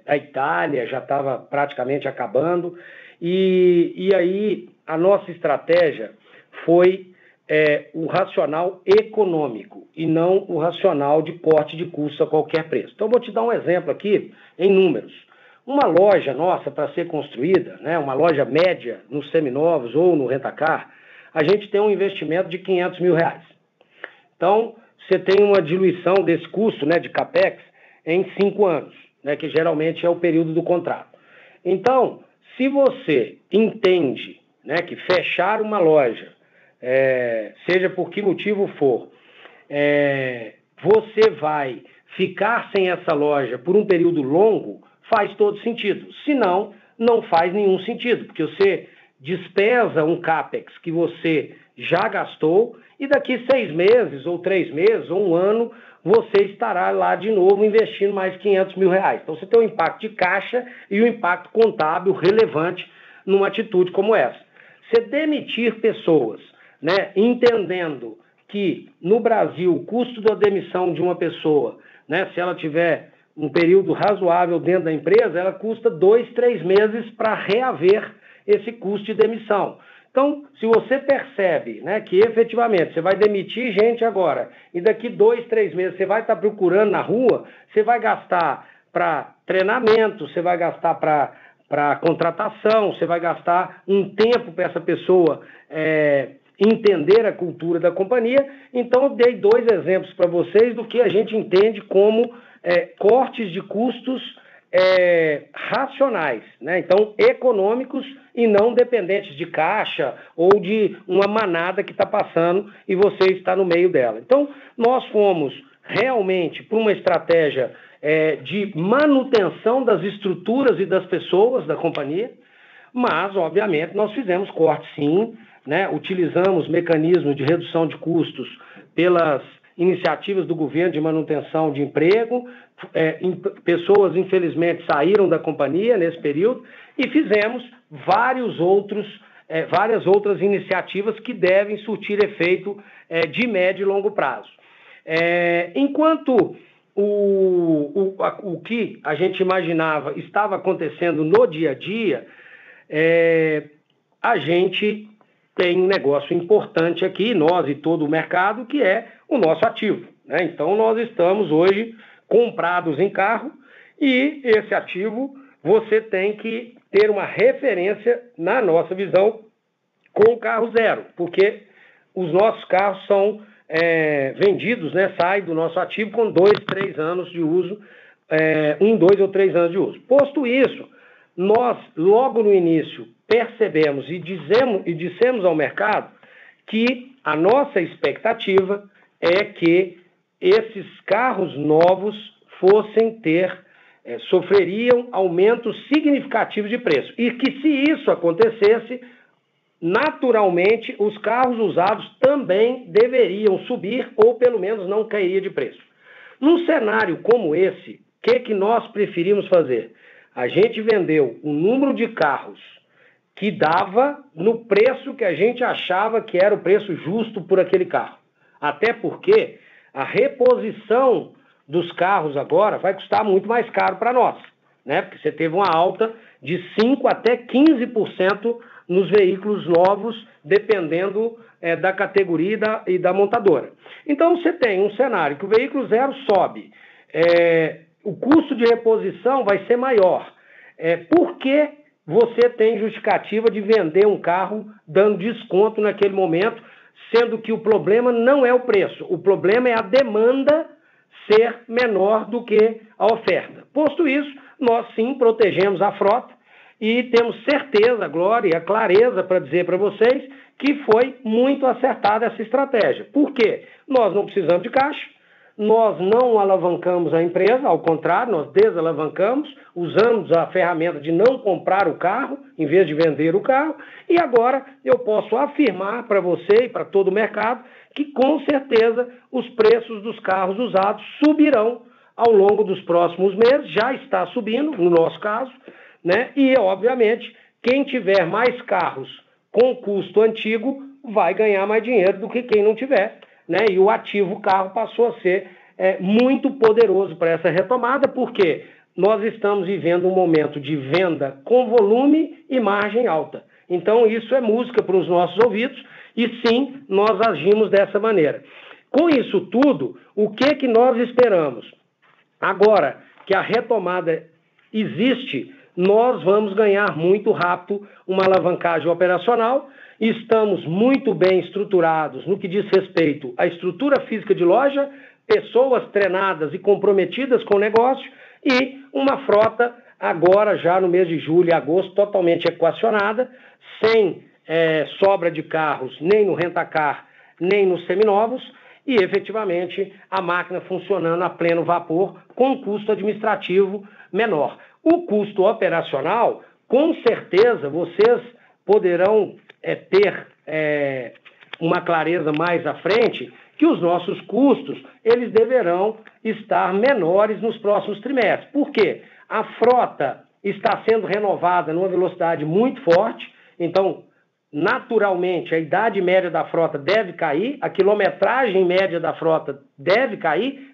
a Itália já estava praticamente acabando, e aí a nossa estratégia foi o racional econômico e não o racional de corte de custo a qualquer preço. Então, vou te dar um exemplo aqui em números. Uma loja nossa para ser construída, né, uma loja média nos seminovos ou no rentacar, a gente tem um investimento de R$500 mil. Então, você tem uma diluição desse custo, né, de CAPEX em 5 anos, né, que geralmente é o período do contrato. Então, se você entende, né, que fechar uma loja, seja por que motivo for, você vai ficar sem essa loja por um período longo, faz todo sentido. Se não, não faz nenhum sentido, porque você despesa um CAPEX que você já gastou e daqui 6 meses, ou 3 meses, ou 1 ano, você estará lá de novo investindo mais R$500 mil. Então, você tem um impacto de caixa e um impacto contábil relevante numa atitude como essa. Você demitir pessoas, né, entendendo que no Brasil o custo da demissão de uma pessoa, né, se ela tiver um período razoável dentro da empresa, ela custa 2, 3 meses para reaver esse custo de demissão. Então, se você percebe, né, que efetivamente você vai demitir gente agora e daqui 2, 3 meses você vai estar procurando na rua, você vai gastar para treinamento, você vai gastar para contratação, você vai gastar um tempo para essa pessoa entender a cultura da companhia. Então, eu dei 2 exemplos para vocês do que a gente entende como cortes de custos racionais, né? Então, econômicos e não dependentes de caixa ou de uma manada que está passando e você está no meio dela. Então, nós fomos realmente para uma estratégia de manutenção das estruturas e das pessoas da companhia, mas, obviamente, nós fizemos cortes sim, né? Utilizamos mecanismos de redução de custos pelas iniciativas do governo de manutenção de emprego, pessoas, infelizmente, saíram da companhia nesse período, e fizemos várias outras iniciativas que devem surtir efeito de médio e longo prazo. Enquanto o que a gente imaginava estava acontecendo no dia a dia, a gente tem um negócio importante aqui, nós e todo o mercado, que é o nosso ativo, né? Então, nós estamos hoje comprados em carro, E esse ativo você tem que ter uma referência, na nossa visão, com o carro zero, porque os nossos carros são vendidos, né, saem do nosso ativo com 2, 3 anos de uso, 2 ou 3 anos de uso. Posto isso, nós, logo no início, percebemos e dissemos ao mercado que a nossa expectativa é que esses carros novos sofreriam aumentos significativos de preço. E que, se isso acontecesse, naturalmente, os carros usados também deveriam subir ou, pelo menos, não cairia de preço. Num cenário como esse, o que nós preferimos fazer? A gente vendeu um número de carros que dava no preço que a gente achava que era o preço justo por aquele carro. Até porque a reposição dos carros agora vai custar muito mais caro para nós, né? Porque você teve uma alta de 5% até 15% nos veículos novos, dependendo da categoria e da montadora. Então, você tem um cenário que o veículo zero sobe, o custo de reposição vai ser maior. Por que você tem justificativa de vender um carro dando desconto naquele momento, sendo que o problema não é o preço, o problema é a demanda ser menor do que a oferta. Posto isso, nós sim protegemos a frota e temos certeza, Glória, e a clareza para dizer para vocês que foi muito acertada essa estratégia. Por quê? Nós não precisamos de caixa, nós não alavancamos a empresa, ao contrário, nós desalavancamos, usamos a ferramenta de não comprar o carro, em vez de vender o carro, e agora eu posso afirmar para você e para todo o mercado que, com certeza, os preços dos carros usados subirão ao longo dos próximos meses, já está subindo, no nosso caso, né? E, obviamente, quem tiver mais carros com custo antigo vai ganhar mais dinheiro do que quem não tiver, né? E o ativo carro passou a ser muito poderoso para essa retomada, porque nós estamos vivendo um momento de venda com volume e margem alta. Então, isso é música para os nossos ouvidos e, sim, nós agimos dessa maneira. Com isso tudo, o que nós esperamos? Agora que a retomada existe, nós vamos ganhar muito rápido uma alavancagem operacional. Estamos muito bem estruturados no que diz respeito à estrutura física de loja, pessoas treinadas e comprometidas com o negócio e uma frota agora já no mês de julho e agosto totalmente equacionada, sem sobra de carros nem no rentacar, nem nos seminovos e efetivamente a máquina funcionando a pleno vapor com um custo administrativo menor. O custo operacional, com certeza, vocês poderão ter uma clareza mais à frente que os nossos custos, eles deverão estar menores nos próximos trimestres. Por quê? A frota está sendo renovada numa velocidade muito forte, então, naturalmente, a idade média da frota deve cair, a quilometragem média da frota deve cair,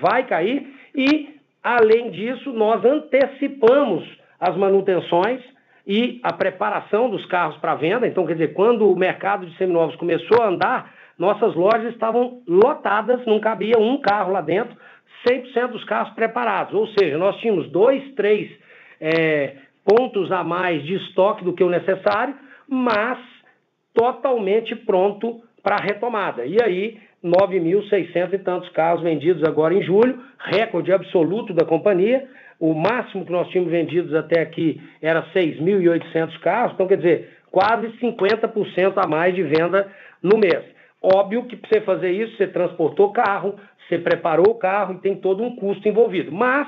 vai cair, e, além disso, nós antecipamos as manutenções e a preparação dos carros para venda. Então, quer dizer, quando o mercado de seminovos começou a andar, nossas lojas estavam lotadas, não cabia um carro lá dentro, 100% dos carros preparados. Ou seja, nós tínhamos 2, 3 pontos a mais de estoque do que o necessário, mas totalmente pronto para a retomada. E aí, 9.600 e tantos carros vendidos agora em julho, recorde absoluto da companhia. O máximo que nós tínhamos vendidos até aqui era 6.800 carros, então quer dizer, quase 50% a mais de venda no mês. Óbvio que para você fazer isso, você transportou o carro, você preparou o carro e tem todo um custo envolvido. Mas,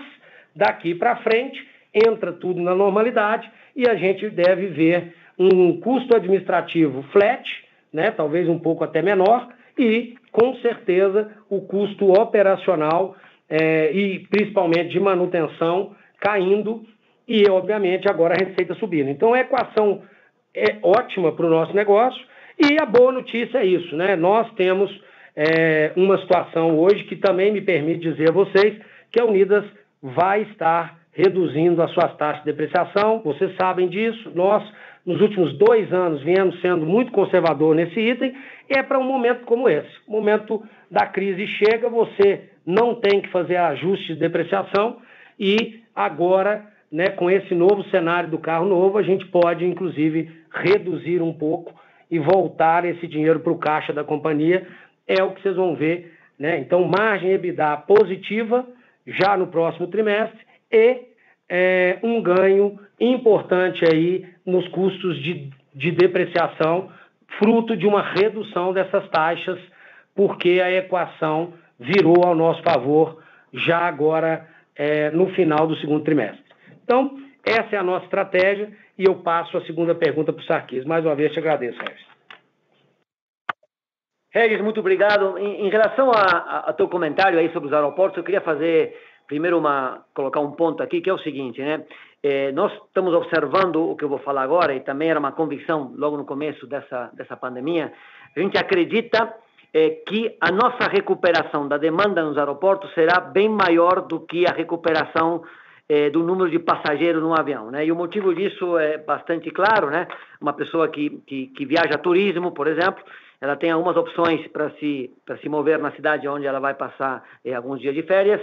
daqui para frente, entra tudo na normalidade e a gente deve ver um custo administrativo flat, né, talvez um pouco até menor, e, com certeza, o custo operacional e, principalmente, de manutenção caindo e, obviamente, agora a receita subindo. Então, a equação é ótima para o nosso negócio e a boa notícia é isso, né? Nós temos uma situação hoje que também me permite dizer a vocês que a Unidas vai estar reduzindo as suas taxas de depreciação. Vocês sabem disso. Nós, nos últimos 2 anos, viemos sendo muito conservador nesse item. É para um momento como esse. O momento da crise chega, você não tem que fazer ajuste de depreciação e agora, né, com esse novo cenário do carro novo, a gente pode, inclusive, reduzir um pouco e voltar esse dinheiro para o caixa da companhia, é o que vocês vão ver, né? Então, margem EBITDA positiva já no próximo trimestre e um ganho importante aí nos custos de depreciação, fruto de uma redução dessas taxas, porque a equação virou ao nosso favor já agora no final do segundo trimestre. Então, essa é a nossa estratégia e eu passo a segunda pergunta para o Sarquis. Mais uma vez, te agradeço, Regis.
Regis, muito obrigado. Em relação a teu comentário aí sobre os aeroportos, eu queria fazer primeiro colocar um ponto aqui, que é o seguinte, né? Nós estamos observando o que eu vou falar agora, e também era uma convicção logo no começo dessa pandemia. A gente acredita que a nossa recuperação da demanda nos aeroportos será bem maior do que a recuperação do número de passageiros no avião, né? E o motivo disso é bastante claro, né? Uma pessoa que viaja a turismo, por exemplo, ela tem algumas opções para se mover na cidade onde ela vai passar alguns dias de férias,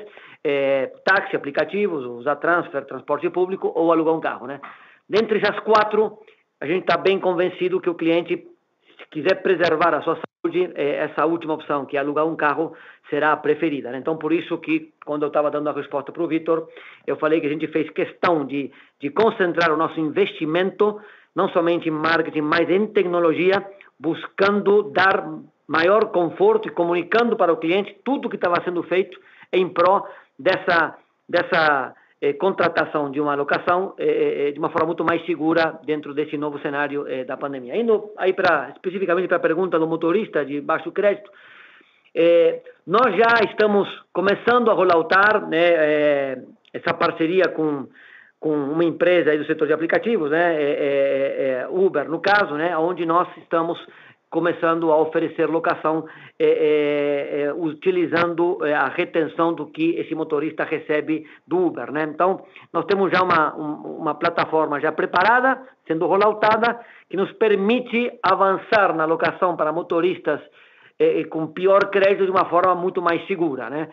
táxi, aplicativos, usar transfer, transporte público ou alugar um carro, né? Dentre essas quatro, a gente está bem convencido que o cliente, se quiser preservar a sua saúde, essa última opção, que é alugar um carro, será a preferida, né? Então, por isso que, quando eu estava dando a resposta para o Vitor, eu falei que a gente fez questão de concentrar o nosso investimento, não somente em marketing, mas em tecnologia, buscando dar maior conforto e comunicando para o cliente tudo o que estava sendo feito em pró dessa contratação de uma locação de uma forma muito mais segura dentro desse novo cenário da pandemia. Indo aí especificamente para a pergunta do motorista de baixo crédito, nós já estamos começando a rolloutar, né, essa parceria com uma empresa aí do setor de aplicativos, né, Uber, no caso, né, onde nós estamos começando a oferecer locação utilizando a retenção do que esse motorista recebe do Uber, né? Então, nós temos já uma plataforma já preparada, sendo rolloutada, que nos permite avançar na locação para motoristas com pior crédito de uma forma muito mais segura, né?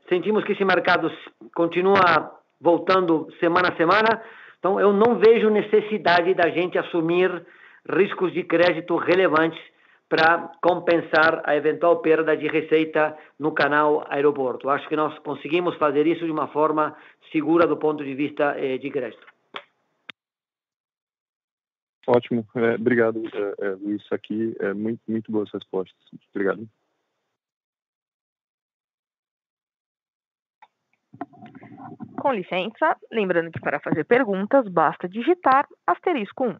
Sentimos que esse mercado continua voltando semana a semana, então eu não vejo necessidade da gente assumir riscos de crédito relevantes para compensar a eventual perda de receita no canal aeroporto. Acho que nós conseguimos fazer isso de uma forma segura do ponto de vista de crédito.
Ótimo, obrigado, Luiz, aqui, muito boas respostas. Obrigado.
Com licença, lembrando que para fazer perguntas basta digitar *1.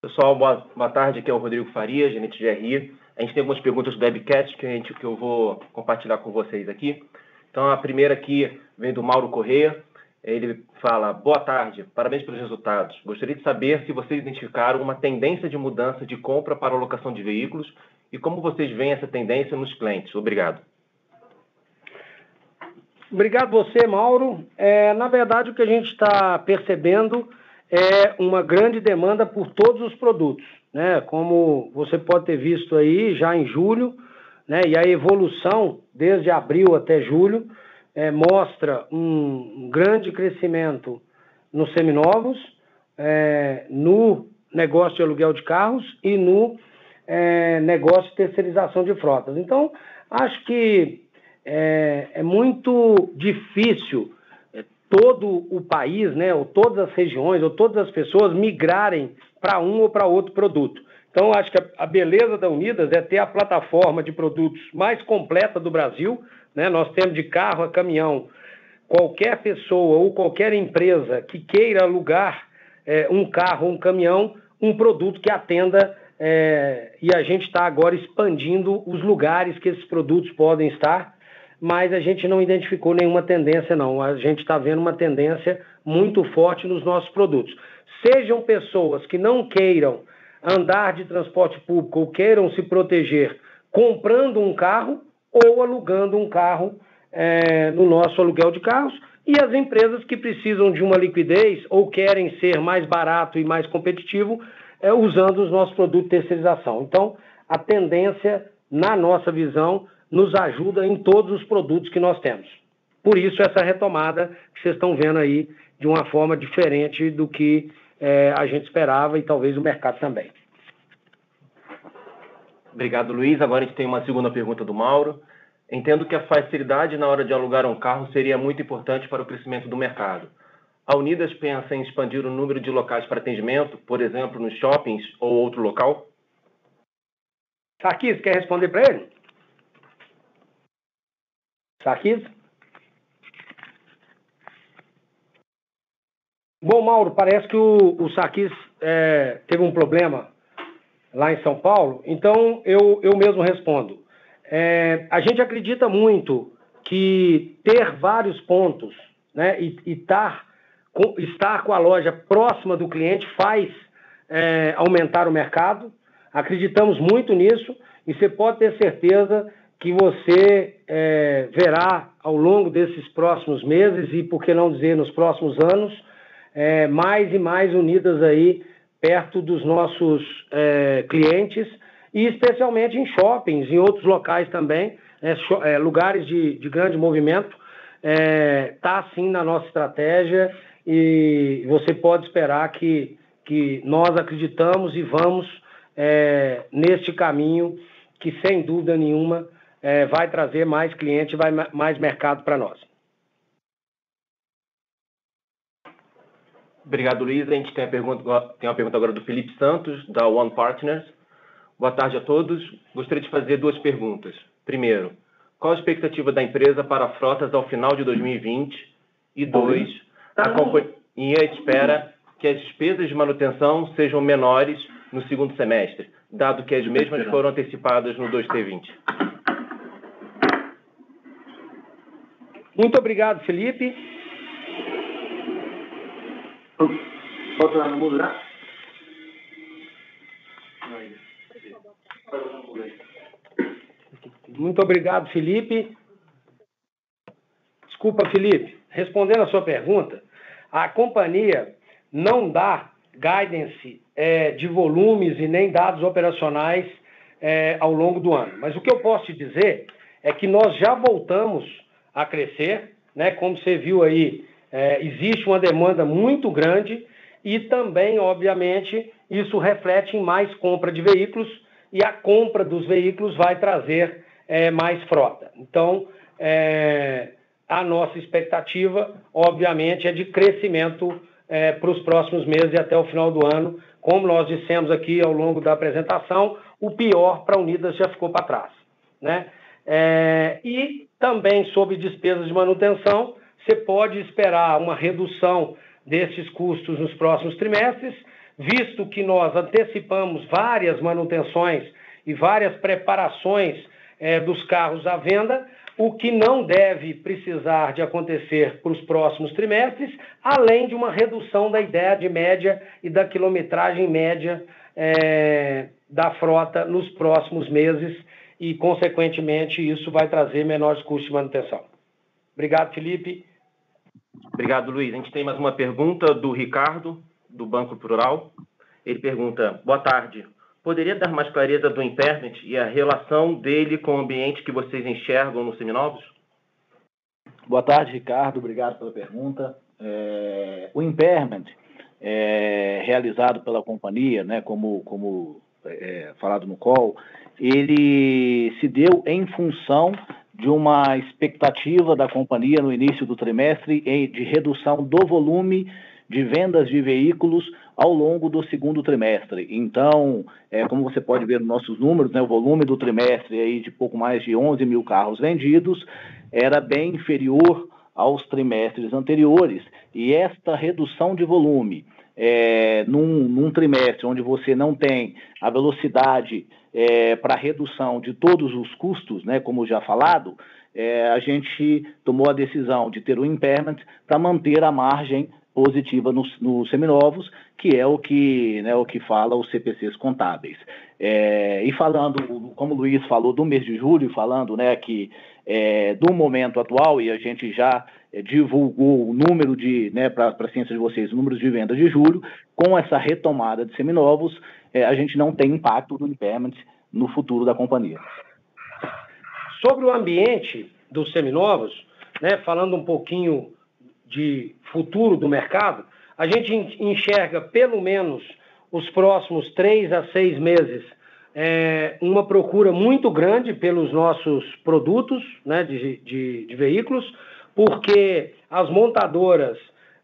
Pessoal, boa tarde, aqui é o Rodrigo Faria, gerente de RI. A gente tem algumas perguntas do webcast que eu vou compartilhar com vocês aqui. Então, a primeira aqui vem do Mauro Correia. Ele fala: boa tarde, parabéns pelos resultados. Gostaria de saber se vocês identificaram uma tendência de mudança de compra para a locação de veículos e como vocês veem essa tendência nos clientes. Obrigado.
Obrigado você, Mauro. Na verdade, o que a gente está percebendo é uma grande demanda por todos os produtos, né? Como você pode ter visto aí já em julho, né? E a evolução desde abril até julho mostra um grande crescimento nos seminovos, no negócio de aluguel de carros e no negócio de terceirização de frotas. Então, acho que é muito difícil todo o país, né, ou todas as regiões, ou todas as pessoas migrarem para um ou para outro produto. Então, acho que a beleza da Unidas é ter a plataforma de produtos mais completa do Brasil, né? Nós temos de carro a caminhão, qualquer pessoa ou qualquer empresa que queira alugar um carro ou um caminhão, um produto que atenda, e a gente está agora expandindo os lugares que esses produtos podem estar, mas a gente não identificou nenhuma tendência, não. A gente está vendo uma tendência muito forte nos nossos produtos. Sejam pessoas que não queiram andar de transporte público ou queiram se proteger comprando um carro ou alugando um carro no nosso aluguel de carros, e as empresas que precisam de uma liquidez ou querem ser mais barato e mais competitivo usando os nossos produtos de terceirização. Então, a tendência, na nossa visão, nos ajuda em todos os produtos que nós temos. Por isso, essa retomada que vocês estão vendo aí de uma forma diferente do que a gente esperava e talvez o mercado também.
Obrigado, Luiz. Agora a gente tem uma segunda pergunta do Mauro. Entendo que a facilidade na hora de alugar um carro seria muito importante para o crescimento do mercado. A Unidas pensa em expandir o número de locais para atendimento, por exemplo, nos shoppings ou outro local?
Sarkis, quer responder para ele? Sarkis? Bom, Mauro, parece que o Sarkis teve um problema lá em São Paulo, então eu mesmo respondo. A gente acredita muito que ter vários pontos, né, e estar com a loja próxima do cliente faz aumentar o mercado. Acreditamos muito nisso e você pode ter certeza que você verá ao longo desses próximos meses e, por que não dizer, nos próximos anos, mais e mais Unidas aí perto dos nossos clientes e especialmente em shoppings, em outros locais também, lugares de grande movimento, está assim na nossa estratégia e você pode esperar que nós acreditamos e vamos neste caminho que, sem dúvida nenhuma, vai trazer mais cliente, vai mais mercado para nós.
Obrigado, Luiz. A gente tem uma pergunta agora do Felipe Santos, da One Partners. Boa tarde a todos. Gostaria de fazer duas perguntas. Primeiro, qual a expectativa da empresa para frotas ao final de 2020? E dois, a companhia espera que as despesas de manutenção sejam menores no segundo semestre, dado que as mesmas foram antecipadas no 2T20.
Muito obrigado, Felipe.
Bota lá no mundo, né?
Muito obrigado, Felipe. Desculpa, Felipe. Respondendo a sua pergunta, a companhia não dá guidance de volumes e nem dados operacionais ao longo do ano. Mas o que eu posso te dizer é que nós já voltamos a crescer, né? Como você viu aí, existe uma demanda muito grande e também, obviamente, isso reflete em mais compra de veículos e a compra dos veículos vai trazer mais frota. Então, a nossa expectativa, obviamente, é de crescimento para os próximos meses e até o final do ano. Como nós dissemos aqui ao longo da apresentação, o pior para a Unidas já ficou para trás, né? E também sobre despesas de manutenção, você pode esperar uma redução desses custos nos próximos trimestres, visto que nós antecipamos várias manutenções e várias preparações dos carros à venda, o que não deve precisar de acontecer para os próximos trimestres, além de uma redução da idade média e da quilometragem média da frota nos próximos meses e, consequentemente, isso vai trazer menores custos de manutenção. Obrigado, Felipe.
Obrigado, Luiz. A gente tem mais uma pergunta do Ricardo, do Banco Plural. Ele pergunta: boa tarde. Poderia dar mais clareza do impairment e a relação dele com o ambiente que vocês enxergam nos seminovos?
Boa tarde, Ricardo. Obrigado pela pergunta. O impairment realizado pela companhia, né, como falado no call, ele se deu em função de uma expectativa da companhia no início do trimestre de redução do volume de vendas de veículos ao longo do segundo trimestre. Então, como você pode ver nos nossos números, né, o volume do trimestre aí de pouco mais de 11 mil carros vendidos era bem inferior aos trimestres anteriores, e esta redução de volume num trimestre onde você não tem a velocidade para redução de todos os custos, né, como já falado, a gente tomou a decisão de ter o impairment para manter a margem positiva nos seminovos, que é o que fala os CPCs contábeis. E falando, como o Luiz falou do mês de julho, falando, né, que do momento atual, e a gente já divulgou o número para a ciência de vocês, o número de vendas de julho, com essa retomada de seminovos, a gente não tem impacto do impairment no futuro da companhia.
Sobre o ambiente dos seminovos, né, falando um pouquinho de futuro do mercado, a gente enxerga pelo menos os próximos 3 a 6 meses uma procura muito grande pelos nossos produtos, né, de veículos, porque as montadoras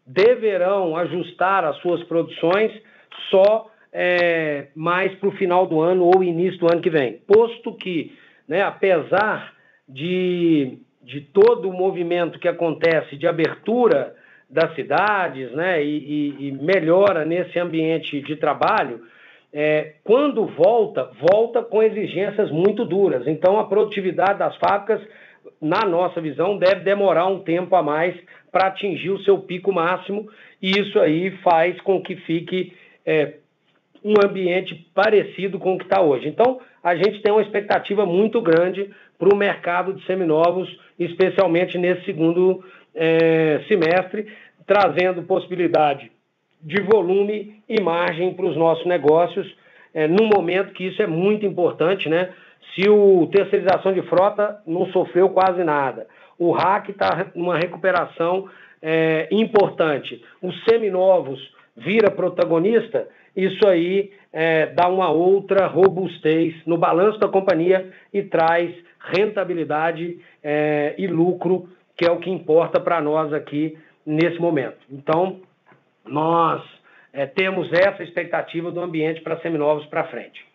deverão ajustar as suas produções só mais para o final do ano ou início do ano que vem. Posto que, né, apesar de todo o movimento que acontece de abertura das cidades, né, e melhora nesse ambiente de trabalho, quando volta com exigências muito duras. Então, a produtividade das fábricas, na nossa visão, deve demorar um tempo a mais para atingir o seu pico máximo, e isso aí faz com que fique um ambiente parecido com o que está hoje. Então, a gente tem uma expectativa muito grande para o mercado de seminovos, especialmente nesse segundo semestre, trazendo possibilidade de volume e margem para os nossos negócios, num momento que isso é muito importante, né? Se o terceirização de frota não sofreu quase nada, o RAC está numa recuperação importante, os seminovos vira protagonista, isso aí dá uma outra robustez no balanço da companhia e traz rentabilidade e lucro, que é o que importa para nós aqui nesse momento. Então, nós temos essa expectativa do ambiente para seminovos para frente.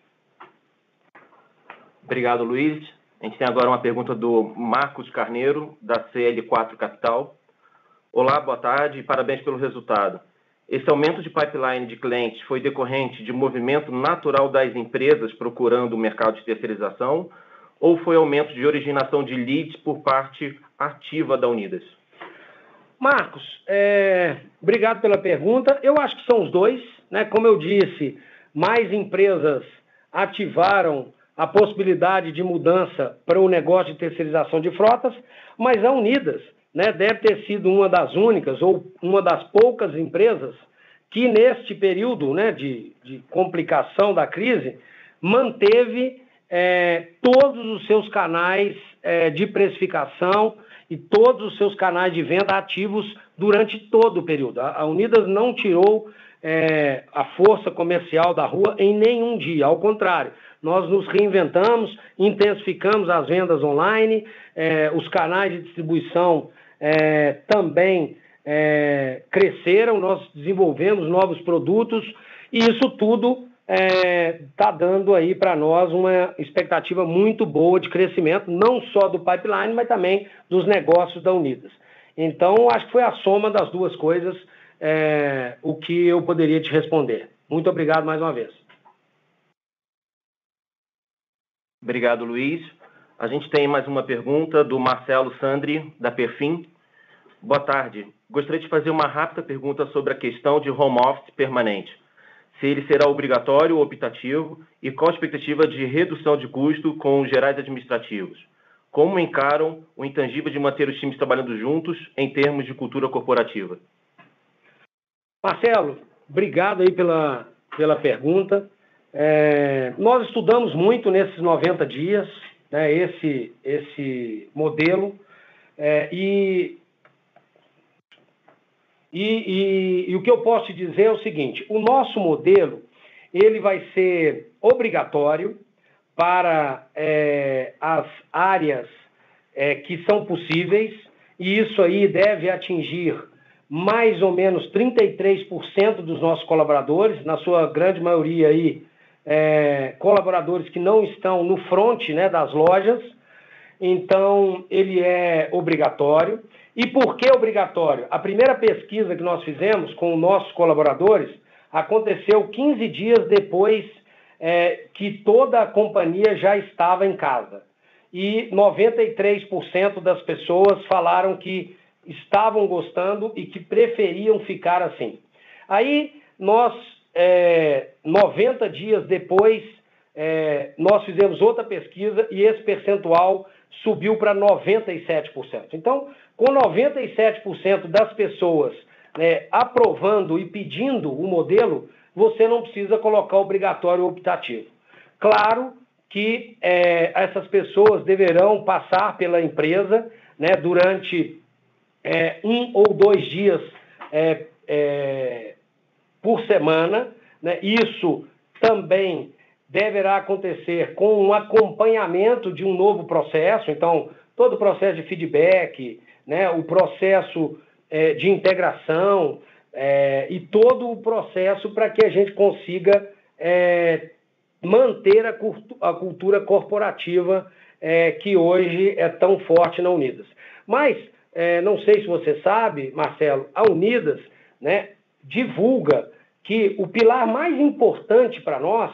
Obrigado, Luiz. A gente tem agora uma pergunta do Marcos Carneiro, da CL4 Capital. Olá, boa tarde e parabéns pelo resultado. Esse aumento de pipeline de clientes foi decorrente de movimento natural das empresas procurando o mercado de terceirização ou foi aumento de originação de leads por parte ativa da Unidas?
Marcos, obrigado pela pergunta. Eu acho que são os dois, né? Como eu disse, mais empresas ativaram a possibilidade de mudança para o negócio de terceirização de frotas, mas a Unidas, né, deve ter sido uma das únicas ou uma das poucas empresas que neste período, né, de complicação da crise manteve todos os seus canais de precificação e todos os seus canais de venda ativos durante todo o período. A Unidas não tirou a força comercial da rua em nenhum dia, ao contrário, nós nos reinventamos, intensificamos as vendas online, os canais de distribuição também cresceram, nós desenvolvemos novos produtos e isso tudo está dando aí para nós uma expectativa muito boa de crescimento, não só do pipeline, mas também dos negócios da Unidas. Então, acho que foi a soma das duas coisas o que eu poderia te responder. Muito obrigado mais uma vez.
Obrigado, Luiz. A gente tem mais uma pergunta do Marcelo Sandri, da Perfin. Boa tarde. Gostaria de fazer uma rápida pergunta sobre a questão de home office permanente. Se ele será obrigatório ou optativo e qual a expectativa de redução de custo com os gerais administrativos. Como encaram o intangível de manter os times trabalhando juntos em termos de cultura corporativa?
Marcelo, obrigado aí pela pergunta. Nós estudamos muito nesses 90 dias, né, esse modelo e o que eu posso te dizer é o seguinte: o nosso modelo ele vai ser obrigatório para as áreas que são possíveis, e isso aí deve atingir mais ou menos 33% dos nossos colaboradores, na sua grande maioria aí, colaboradores que não estão no front, né, das lojas. Então, ele é obrigatório. E por que obrigatório? A primeira pesquisa que nós fizemos com os nossos colaboradores aconteceu 15 dias depois que toda a companhia já estava em casa. E 93% das pessoas falaram que estavam gostando e que preferiam ficar assim. Aí, nós, 90 dias depois, nós fizemos outra pesquisa e esse percentual subiu para 97%. Então, com 97% das pessoas aprovando e pedindo o modelo, você não precisa colocar obrigatório ou optativo. Claro que essas pessoas deverão passar pela empresa, né, durante 1 ou 2 dias por semana, né? Isso também deverá acontecer com um acompanhamento de um novo processo. Então, todo o processo de feedback, né, o processo de integração e todo o processo para que a gente consiga manter a cultura corporativa que hoje é tão forte na Unidas. Mas, não sei se você sabe, Marcelo, a Unidas, né, divulga que o pilar mais importante para nós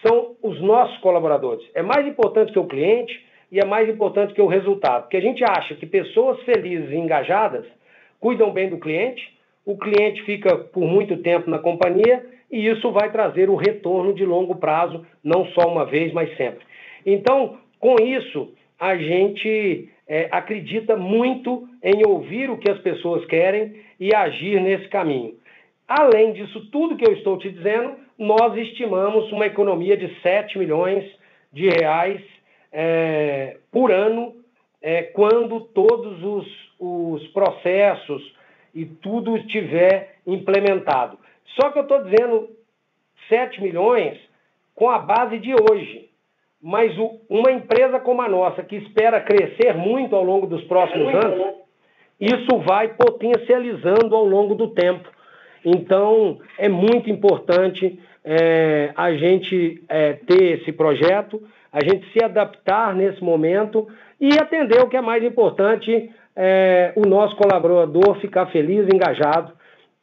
são os nossos colaboradores. É mais importante que o cliente e é mais importante que o resultado. Porque a gente acha que pessoas felizes e engajadas cuidam bem do cliente, o cliente fica por muito tempo na companhia e isso vai trazer o retorno de longo prazo, não só uma vez, mas sempre. Então, com isso, a gente acredita muito em ouvir o que as pessoas querem e agir nesse caminho. Além disso tudo que eu estou te dizendo, nós estimamos uma economia de 7 milhões de reais por ano, quando todos os processos e tudo estiver implementado. Só que eu estou dizendo 7 milhões com a base de hoje. Mas uma empresa como a nossa, que espera crescer muito ao longo dos próximos anos, isso vai potencializando ao longo do tempo. Então, é muito importante a gente ter esse projeto, a gente se adaptar nesse momento e atender o que é mais importante, o nosso colaborador ficar feliz, engajado,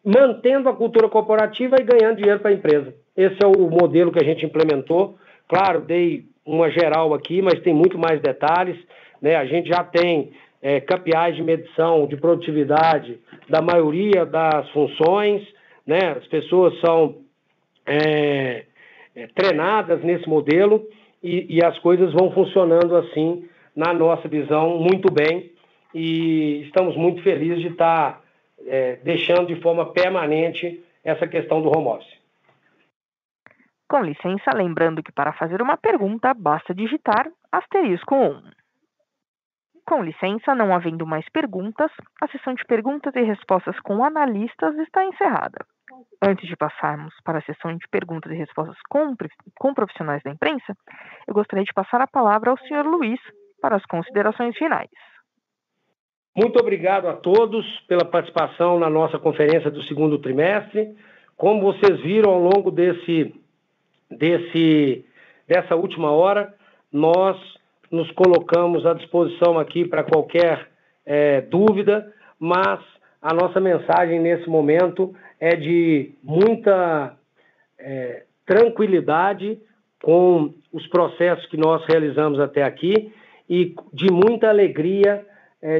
mantendo a cultura corporativa e ganhando dinheiro para a empresa. Esse é o modelo que a gente implementou. Claro, dei uma geral aqui, mas tem muito mais detalhes, né? A gente já tem KPIs de medição de produtividade da maioria das funções, né? As pessoas são treinadas nesse modelo e as coisas vão funcionando assim, na nossa visão, muito bem, e estamos muito felizes de estar deixando de forma permanente essa questão do home office.
Com licença, lembrando que para fazer uma pergunta, basta digitar *1. Com licença, não havendo mais perguntas, a sessão de perguntas e respostas com analistas está encerrada. Antes de passarmos para a sessão de perguntas e respostas com profissionais da imprensa, eu gostaria de passar a palavra ao senhor Luiz para as considerações finais.
Muito obrigado a todos pela participação na nossa conferência do segundo trimestre. Como vocês viram ao longo dessa última hora, nós nos colocamos à disposição aqui para qualquer dúvida, mas a nossa mensagem nesse momento é de muita tranquilidade com os processos que nós realizamos até aqui e de muita alegria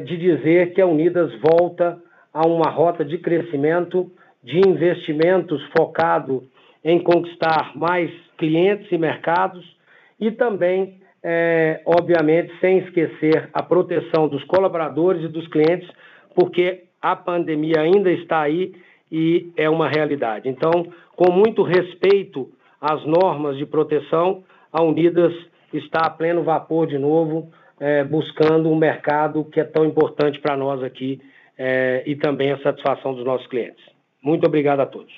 de dizer que a Unidas volta a uma rota de crescimento, de investimentos focado em conquistar mais clientes e mercados e também, obviamente, sem esquecer a proteção dos colaboradores e dos clientes, porque a pandemia ainda está aí e é uma realidade. Então, com muito respeito às normas de proteção, a Unidas está a pleno vapor de novo, buscando um mercado que é tão importante para nós aqui e também a satisfação dos nossos clientes. Muito obrigado a todos.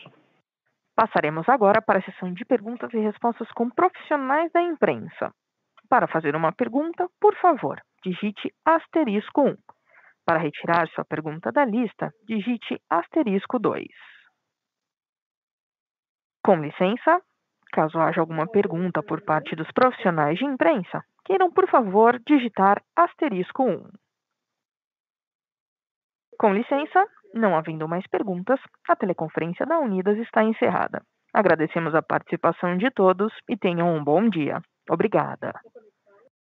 Passaremos agora para a sessão de perguntas e respostas com profissionais da imprensa. Para fazer uma pergunta, por favor, digite *1. Para retirar sua pergunta da lista, digite *2. Com licença, caso haja alguma pergunta por parte dos profissionais de imprensa, queiram, por favor, digitar *1. Com licença, não havendo mais perguntas, a teleconferência da Unidas está encerrada. Agradecemos a participação de todos e tenham um bom dia. Obrigada.